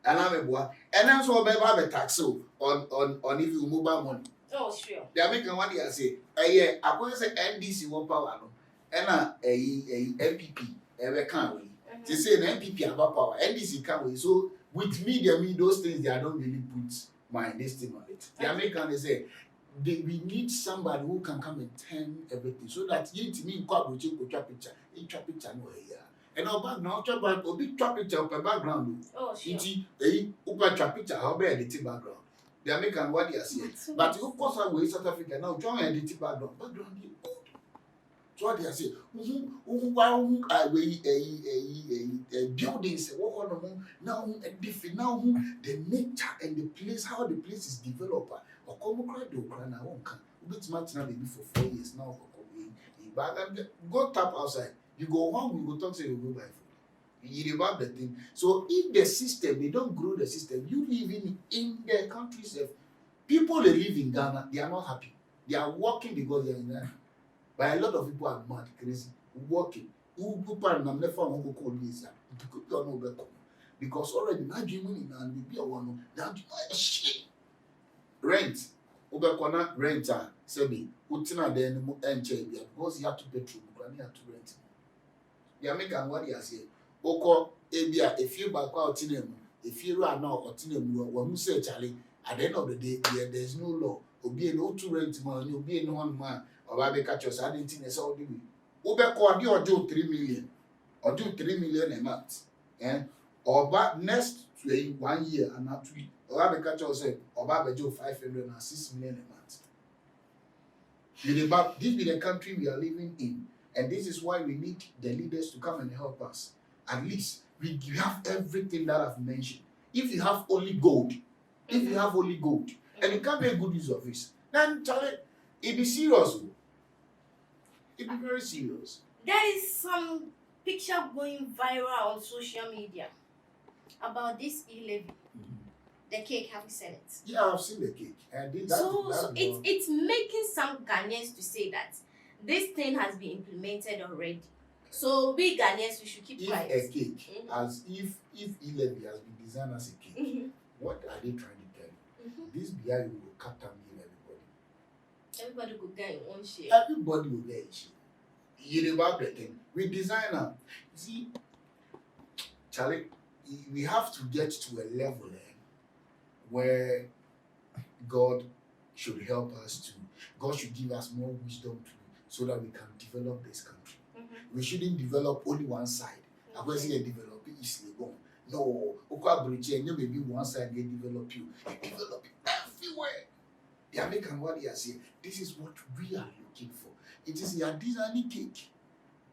And also have a tax on if you mobile money. Oh sure. They are making what they say. I go say NDC one power no. And a MPP can't win. They say an MPP have power. NDC can't win. So with me, those things I don't really put my listing on it. The American they say we need somebody who can come and turn everything so that you to me go trap picture no here. And our background trap a big trap picture per background. Oh sure. It trap picture how bad the background. The American what they are saying. But you course away South Africa now join the background. Background is good. So what they are saying, buildings, now the nature and the place, how the place is developed. Or come cry do Ukraine, I won't come. Bit much now maybe for 4 years now. Go tap outside. You go home, you go talk to you go buy food. You develop the thing. So if the system, they don't grow the system, you live in their countries. People they live in Ghana, they are not happy. They are working because they are in Ghana. But a lot of people are mad, crazy, working. Because already now money and we be a one now shit. Rent. Ubekona renter, Sebi, Utina then because you have to pay through, you have to rent. The American what you say, Oko, Abia, if you back out in them, if you run now or Tinem, when you say Charlie, at the end of the day, there's no law. Obi no to rent money, obi no one man. Or I catch us, I didn't think it's all the way. Ubeko or do 3 million or do 3 million a month. Or back next to 1 year and not 3. Or I catch us, or Baba Joe 506 million a month. This be the country we are living in. And this is why we need the leaders to come and help us. At least we have everything that I've mentioned. If you have only gold, and you can't make good use of it, then tell it be serious. It be very serious. There is some picture going viral on social media about this E-levy. The cake, have you seen it? Yeah, I've seen the cake. And it's making some Ghanaians to say that this thing has been implemented already. So we Ghanaians, we should keep quiet. If a cake, as if E-levy has been designed as a cake, what are they trying to tell you? This BI will cut and give everybody. Everybody will get in one share. Everybody will get a share. You know about the thing. We design them. See, Charlie, we have to get to a level where God should help us to. God should give us more wisdom so that we can develop this country. We shouldn't develop only one side. I was here develop it easily. No, Oka Bridge, and you maybe one side they develop you. They develop it everywhere. The American what they are saying, this is what we are looking for. It is your designing cake.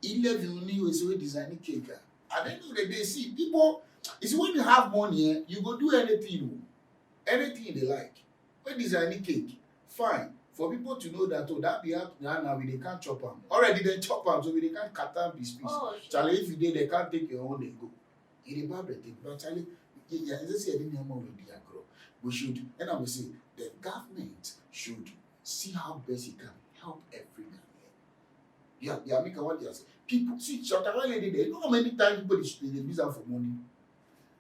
E-levy only is a designing cake. At the end of the day, see, people, you see, when you have money, you go do anything. Anything they like. When designing cake, fine. For people to know that, oh, that be out now, they can't chop them. Already they chop them, so they can't cut them piece. Oh, Charlie, if you did, they can't take your own, they go. It is bad thing. But Charlie, yeah, as I said, we should, and I will say, the government should see how best it can help every Ghanaian. Yeah, make what you say. People see, they know how many times people they use out for money.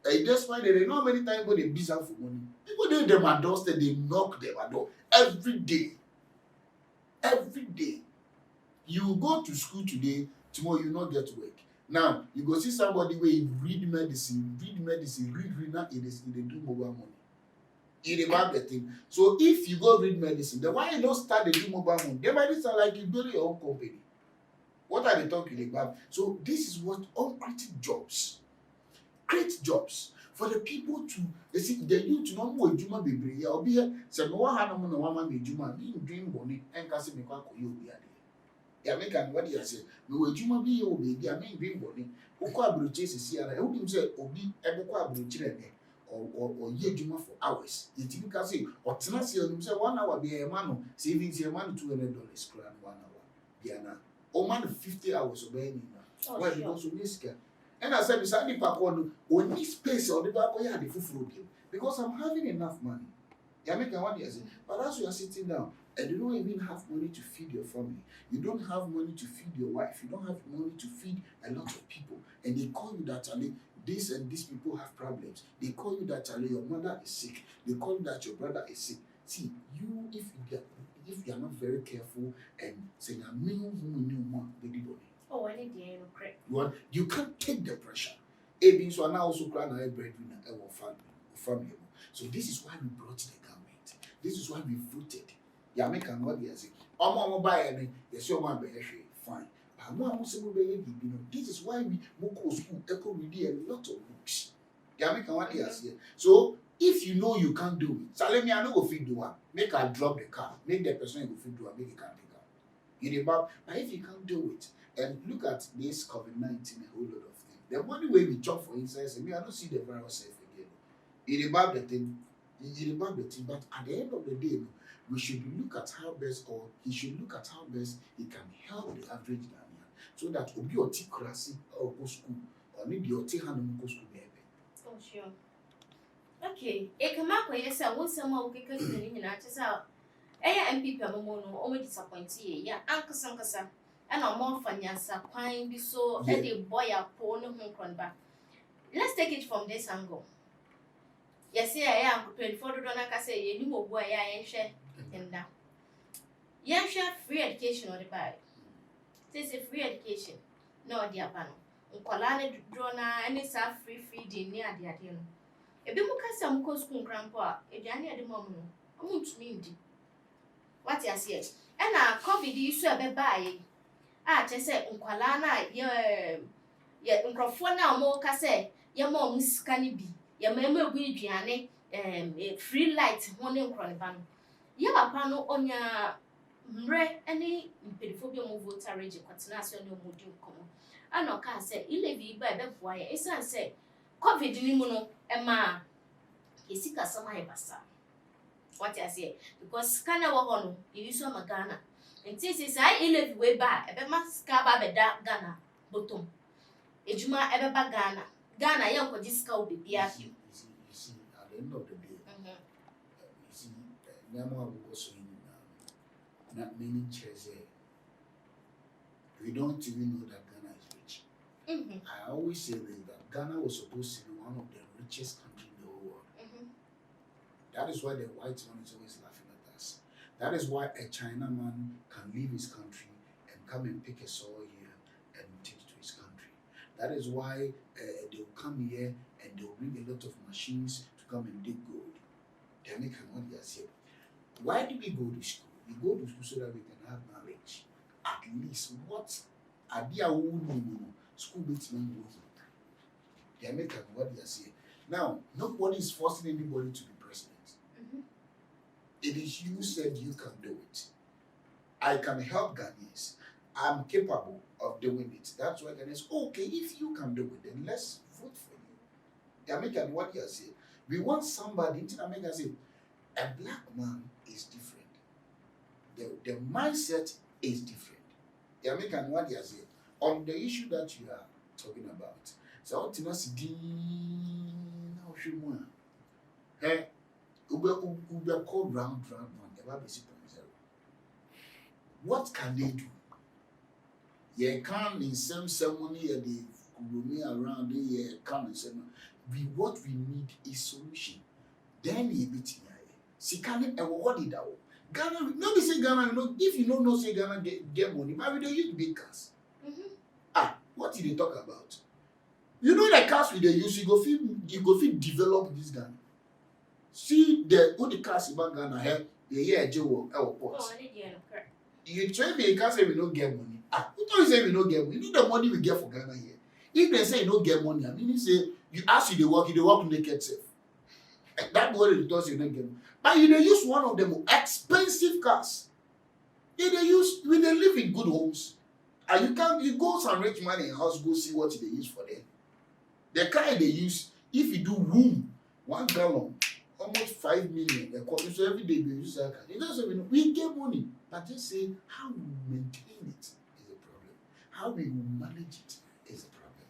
That's why they know how many times people they use out for money. People they them at doorstep, they knock them at door every day. Every day. You go to school today, tomorrow you not get to work. Now you go see somebody where you read medicine, read now they do mobile money. It about the thing. So if you go read medicine, then why you don't start the do mobile money? They might sound like you build your own company. What are they talking about? So this is what uncreated jobs. Create jobs for the people to you see the youth no more ejuma bebre ya obi he se no wa ha no na wa ma me ejuma me dream boni enka se me kwa koyi obi ade. Ya make an what you say me we ejuma bi ye obi ya me dream boni ukọ abroche sisi ara e wudi say obi ebekọ abroche re or ye ejuma for hours. You think ka say otena se onum say 1 hour be e ma no savings e ma no $200 kra 1 hour. Bia na o man 50 hours obey ni na. Why because we need and I said, beside the park one, we need space or the back where the food because I'm having enough money. You make one year, but as you are sitting down and you don't even have money to feed your family, you don't have money to feed your wife, you don't have money to feed a lot of people, and they call you that Charlie, this and these people have problems. They call you that Charlie, your mother is sick. They call you that your brother is sick. See, you if you are not very careful and say, I'm oh, I need the correct. You can't take the pressure. Being so now also crying a breadwinner family. So this is why we brought the government. This is why we voted. Yeah, make an audience. I'm buy any. Yes, your man be fine. This is why we go school. Echo read a lot of books. Yeah, make an audience here. So if you know you can't do it, so let me I know go feed the one. Make her drop the car. Make the person go feed the one. Make it can't take out. You know, but if you can't do it. And look at this COVID-19, a whole lot of things. The money way we chop for inside, I don't see the virus safe again. It's about the thing, but at the end of the day, we should look at how best, or he should look at how best he can help the average Ghanaian, so that obi oti krasi or go school, or maybe oti hanu go school baby. Oh sure. Okay, ekama yes, I want some more because the name na chesa. MPP amono o me disappoint ye ya ankasa. And I'm more fanyansa kwine be so a boy a pony home back. Let's take it from this angle. Yes, I am 24 donaka say you know boy I share and now. Yan share free education or the buy. This is free education. No dear panel. Uncolane drona any sa free feeding near the adino. A bimuka some co school grandpa, a Janny at the moment. I won't mean what I say. And I COVID you so a buy. Just say nkwala na ye nkrofo na mo ka say ye ma o musika ni bi ye ma egu aduane free light ho ne nkroneba no ye papa no onya mre ene mpedifo bi mo voter regi kwatena aso ne mo di nkomo ana ka say E-levy ba be boa ye esan say COVID ni mu no e ma esika sama ye basa what I say because kana wo ho no ye so magana. And this is E-levy way back. Ebe maska ba beda Ghana bottom. Ejuma ebe ba Ghana. Ghana young ko diska obi bia. You see, at the end of the day, you see, Nyama will also in not many chairs here. We don't even know that Ghana is rich. I always say that Ghana was supposed to be one of the richest countries in the whole world. That is why the white man is always laughing at us. That is why a Chinaman can leave his country and come and pick a soil here and take it to his country. That is why they will come here and they will bring a lot of machines to come and dig gold. They make money as here. Why do we go to school? We go to school so that we can have knowledge. At least what idea school makes me The American, what they are saying. Now, nobody is forcing anybody to be president. It is you said you can do it. I can help Ghanaians. I'm capable of doing it. That's why Ghanaians, okay, if you can do it, then let's vote for you. The American, what they are saying. We want somebody, in America, say, a black man is different. The mindset is different. The American, what they are saying. On the issue that you are talking about, so what you see, now should one, hey, Uber called round, never be 0.0. What can they do? You can't in some ceremony, they roaming around, they can't in some. What we need is solution. Then you beat me. Sikani and what did that? Ghana, nobody say Ghana, if you don't know, say Ghana get money, but we don't use big cars. What did they talk about? You know the cars we they use, you go fit develop this Ghana. See the cars in Ghana here, they hear a Joe airport. Oh, I did You try me, you can't say we don't get money. Who don't say we don't get money? You know the money we get for Ghana here. If they say you don't get money, I mean, you say you ask you they work naked safe. That what it does, you don't get money. But you they use one of them expensive cars. They live in good homes. And you go some rich man in house, go see what they use for them. The car they use, if you do room, 1 gallon, almost 5 million. So every day we use that car. You don't say we get money, but just say how we maintain it is a problem. How we will manage it is a problem.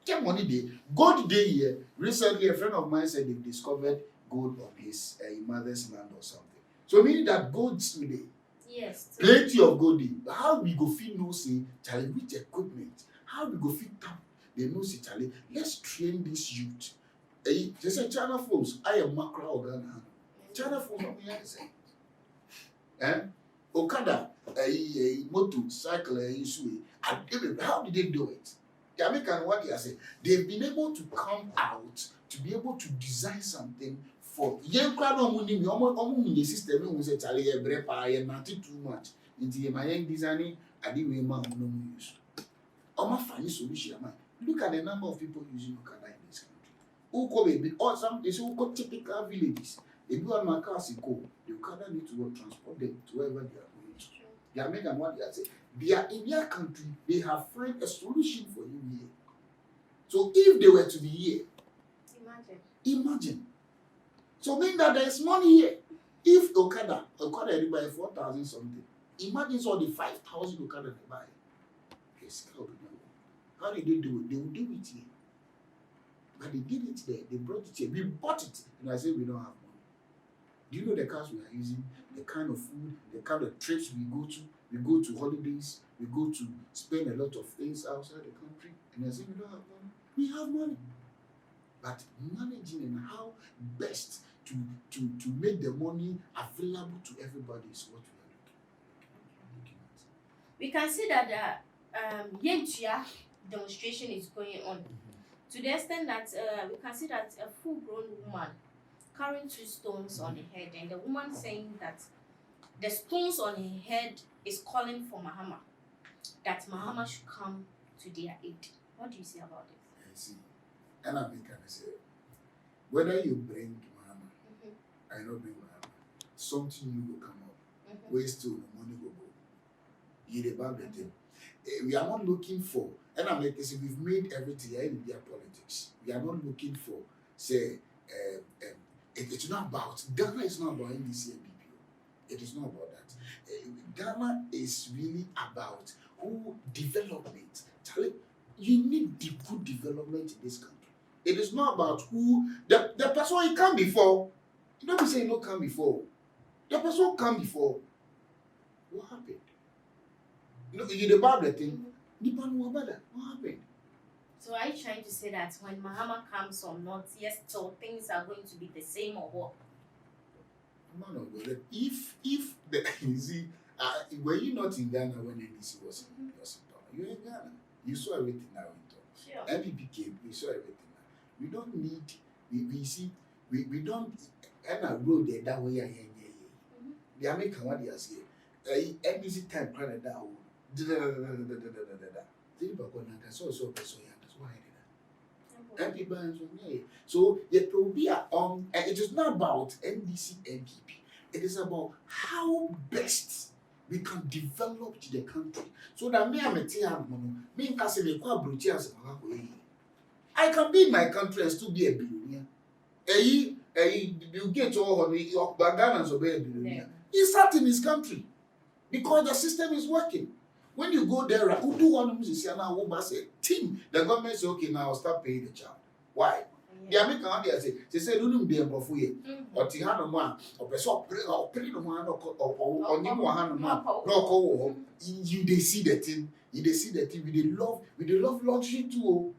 Get money day. Gold day here. Recently, a friend of mine said they discovered gold on his mother's land or something. So meaning that gold today. Yes. Plenty of gold. How we go fit know say Charlie with equipment? How we go fit tap? They know say Charlie. Let's train this youth. They say China phones. I am macro organ. China phones. Okada, motor, cycle, how did they do it? The American, what they are saying, they've been able to come out to be able to design something for young crowd of money. The system who say Charlie, not too much. Into my young designing, I didn't remember no use. I'm a funny solution. Look at the number of people using Okada in this country. Who go baby, or some they say who go typical villages. If you are my car, the Okada need to go transport them to wherever they are going to. The American what they are saying, they are in their country, they have found a solution for you here. So if they were to be here, imagine. So mean that there is money here. If Okada they buy 4,000 something, imagine all the 5,000 Okada they buy. How did they do it? They will do it here. But they did it there. They brought it here. We bought it. And I said we don't have money. Do you know the cars we are using? The kind of food, the kind of trips we go to. We go to holidays. We go to spend a lot of things outside the country. And I said we don't have money. We have money. But managing and how best to make the money available to everybody is what we are looking at. We can see that the Yentia demonstration is going on. To the extent that we can see that a full-grown woman carrying 2 stones on her head, and the woman saying that the stones on her head is calling for Mahama, that Mahama should come to their aid. What do you say about it? I see. And I can say, whether you bring Mahama, I don't bring Mahama, something new will come up. Ways to the money will go. You about the thing. We are not looking for. And I'm like, we've made everything in India politics. We are not looking for, say, it's not about, Ghana is not about NDC and BPO. It is not about that. Ghana is really about who development. You need the good development in this country. It is not about who, the person he come before. You don't be saying no come before. The person come before. What happened? You know, you about the thing. What happened? So are you trying to say that when Mahama comes or not, yes, so things are going to be the same or what? No. If the you see, were you not in Ghana when NDC was in power? You were in Ghana. You saw everything now in talk. Sure. MPP came. We saw everything now. We don't need. We don't. And I road there that way. The American what they are saying. NDC time credit that. MPP bands so it will be it is not about NDC MPP. It is about how best we can develop the country so that me I can be in my country and still be a billionaire. Bill Gates or Ghana or be a billionaire. He's sat in his country because the system is working. When you go there, who do one who is now say team, the government say okay now start paying the child. Why? The American they say don't be able for you. Or Tihano man, or person or pay no man or Nimo man, no you they see the thing, they see the thing, we they love luxury too.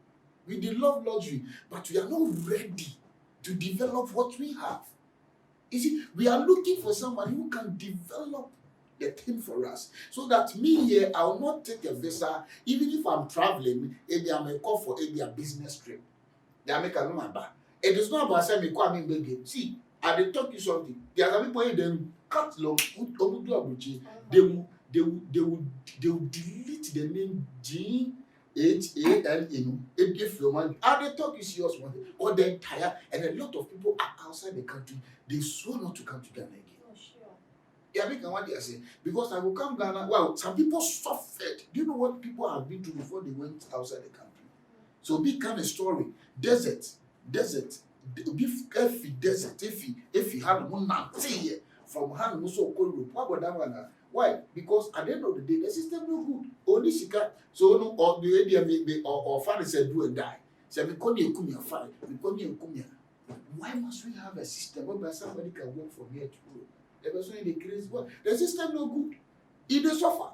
We they love luxury, but we are not ready to develop what we have. You see, we are looking for somebody who can develop the thing for us. So that me here, I will not take a visa, even if I'm traveling, maybe I may call for a business trip. They make a number. It is not about saying me come in baby. See, I they talk you something. There are some people in them cut long, they will delete the name GHALN if you want. And they talk you serious one or they're tired, and a lot of people are outside the country. They swore not to come to Ghana again. Yeah, make what they say because I will come Ghana. Well, some people suffered. Do you know what people have been through before they went outside the country? So big kind of story. Desert. If desert. If he had one here from hand so cold. What about that one? Why? Because at the end of the day, the system no good. Only she can so no or the idea may or father said do and die. So we come here, fine. We come here, Why must we have a system whereby somebody can work from here to go? The person in the crazy world. The system no good. It dey suffer.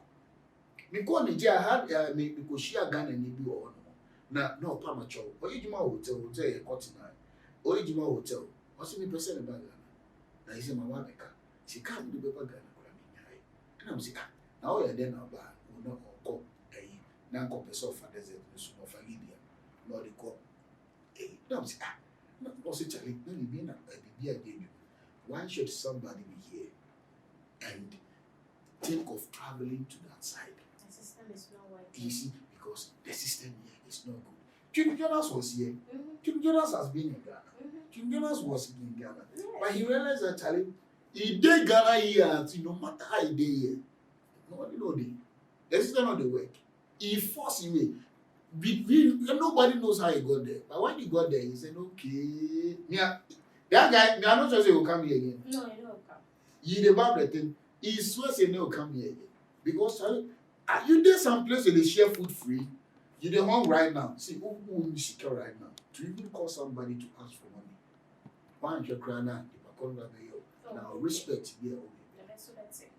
Because Nigeria had because she Ghana and be or no premature. Original hotel a continent. Original hotel. What's me person about Ghana? Now he say my wife she can't do paper Ghana. And I'm saying now you're there now, but we not go now go person for desert no for Libya. No they go now I'm saying no say Charlie, no be na be again. Why should somebody be here and think of traveling to that side? The system is not working. You see, because the system here is not good. King Jonas was here. King Jonas has been in Ghana. King Jonas was in Ghana. Yes. But he realized that Charlie, he did Ghana here until no matter how he did here. Nobody know the. The system not the work. He forced him away. Nobody knows how he got there. But when he got there, he said, okay. Yeah. That guy, I'm not sure he will come here again. No, he don't come. He the Bible thing. He swears he will come here again. Because you there some place where they share food free. You the home right now. See, who is secure right now? To even call somebody to ask for money. Why aren't you crying now? Now respect here.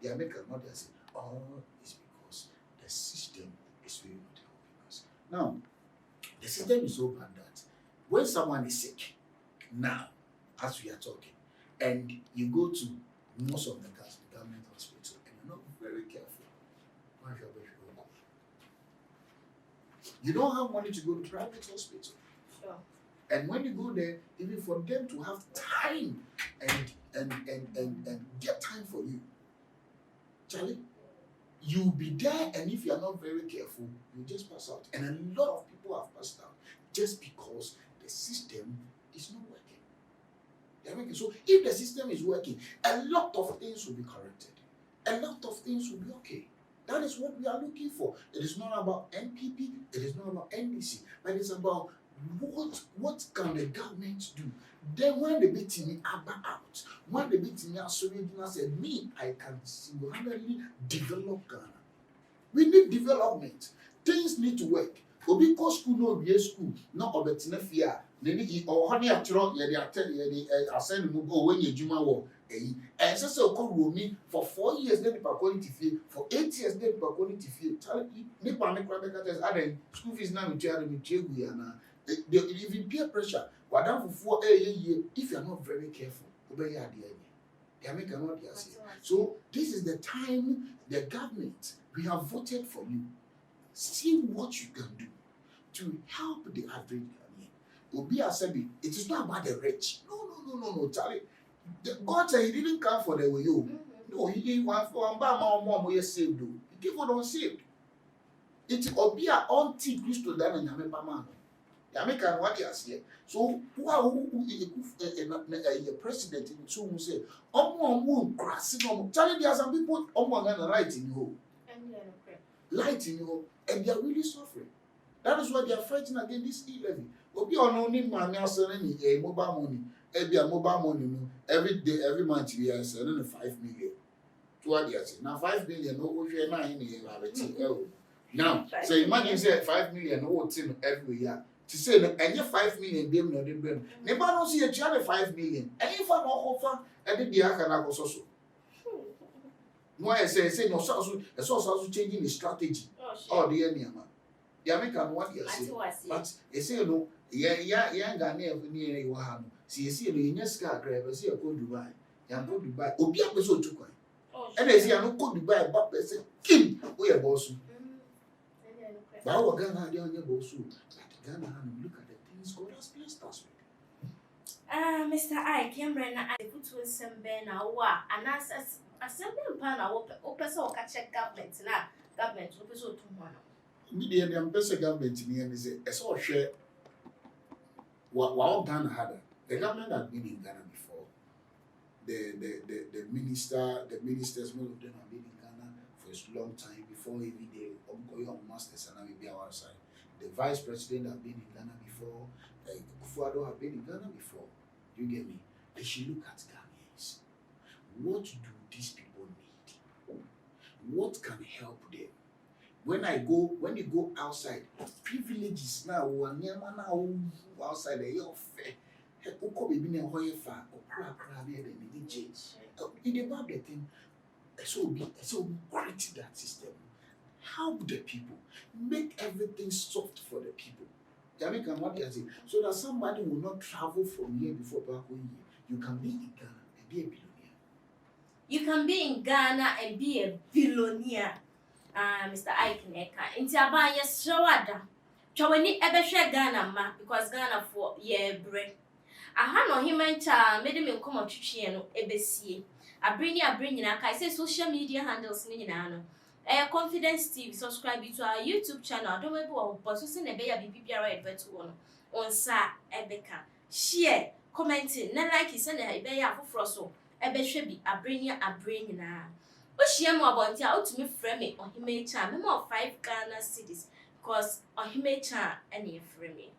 They are making not say, oh, it's because the system is really not helping us. Now, the system is so bad that when someone is sick, now, as we are talking, and you go to most of the government hospital and you're not very careful, you don't have money to go to private hospital. Sure. And when you go there, even for them to have time and get time for you, Charlie, you'll be there, and if you're not very careful, you just pass out. And a lot of people have passed out just because the system is not working. So if the system is working, a lot of things will be corrected. A lot of things will be okay. That is what we are looking for. It is not about NPP, it is not about NDC, but it's about what can the government do. Then when the meeting out, when the meeting said, me, I can single-handedly develop Ghana. We need development. Things need to work. Obi ko school no be school, no obetina fear. Neni or honey atro ye dey assign mu go when you juma wo and so ko romi for 4 years then per quality fee, for 8 years then per quality fee. Nipa me kwa beka test aden school fees na me chegu ya na. If you peer pressure, wadam for 4 years if you are not very careful, obey ya dey. So this is the time the government, we have voted for you. See what you can do to help the average Ghanaian. Obi Asebi, it is not about the rich. No, Charlie. God said he didn't come for the way you. No, he didn't want for more saved. He gave for unsaved. It Obi a anti Christo than a Yame Pamano. American what you say. So who a president in so who say, grass, Charlie, there are some people gonna light in you. Light in you, and they are really suffering. That is why they are fighting against this E-levy. Obi only man now selling a mobile money. A mobile money every day, every month we are selling 5 million. To what you say? Now 5 million, no, we are not in the now, so imagine say 5 million, no, every year. To say, and you 5 million, them no, them. Never don't see a child 5 million. And if I'm offer, I did the Akana also. No, I say, no, so it's also changing the strategy. Oh, the enemy. The American one, yes, but you say, no, yeah, Ghanaian near you have. See, you see, in your scar grab, I see a go Dubai. You go Dubai, Obi episode to coin. And I see, I no go Dubai, but I say, Kim, we are boss. But our Ghana, they are your boss. But Ghana, look at the things God has blessed us with. Mr. I came right now. I put to some ben and as a pan, I open so check government now. Government, open so tomorrow. Immediately, I'm best government in here and say, I saw share what Ghana had. The government had been in Ghana before. The ministers, most of them have been in Ghana for a long time before every day. Young masters and I will be outside. The vice president have been in Ghana before. Kufuado have been in Ghana before. You get me? They should look at Ghanaians. What do these people need? What can help them? When you go outside, privileges now, one year now outside, they are fair. Uko baby na hoye fa, okra there they need change. In about the thing, so create that system. Help the people, make everything soft for the people. Jamaican what they say, so that somebody will not travel from here before back home here. You can be in Ghana and be a billionaire. You can be in Ghana and be a billionaire. Mr. Aikeneka. Inti abanye shawada. Chawani ebeshe Ghana ma because Ghana for ye bre. Aha no himencha mede me nkomo twetwe no ebesie. Abrini na kai say social media handles ni nyina no. Confidence TV, subscribe to our YouTube channel. Don't worry about but so say na be ya bibia advert one. On sa ebeka. Share, commenting, na like is na e be ya afoforo so. Ebehwe bi abrini na. Oshia mo abonti a otumi frɛ me Ohimecha me mo 5 Ghana cedis because Ohimecha ene frɛ me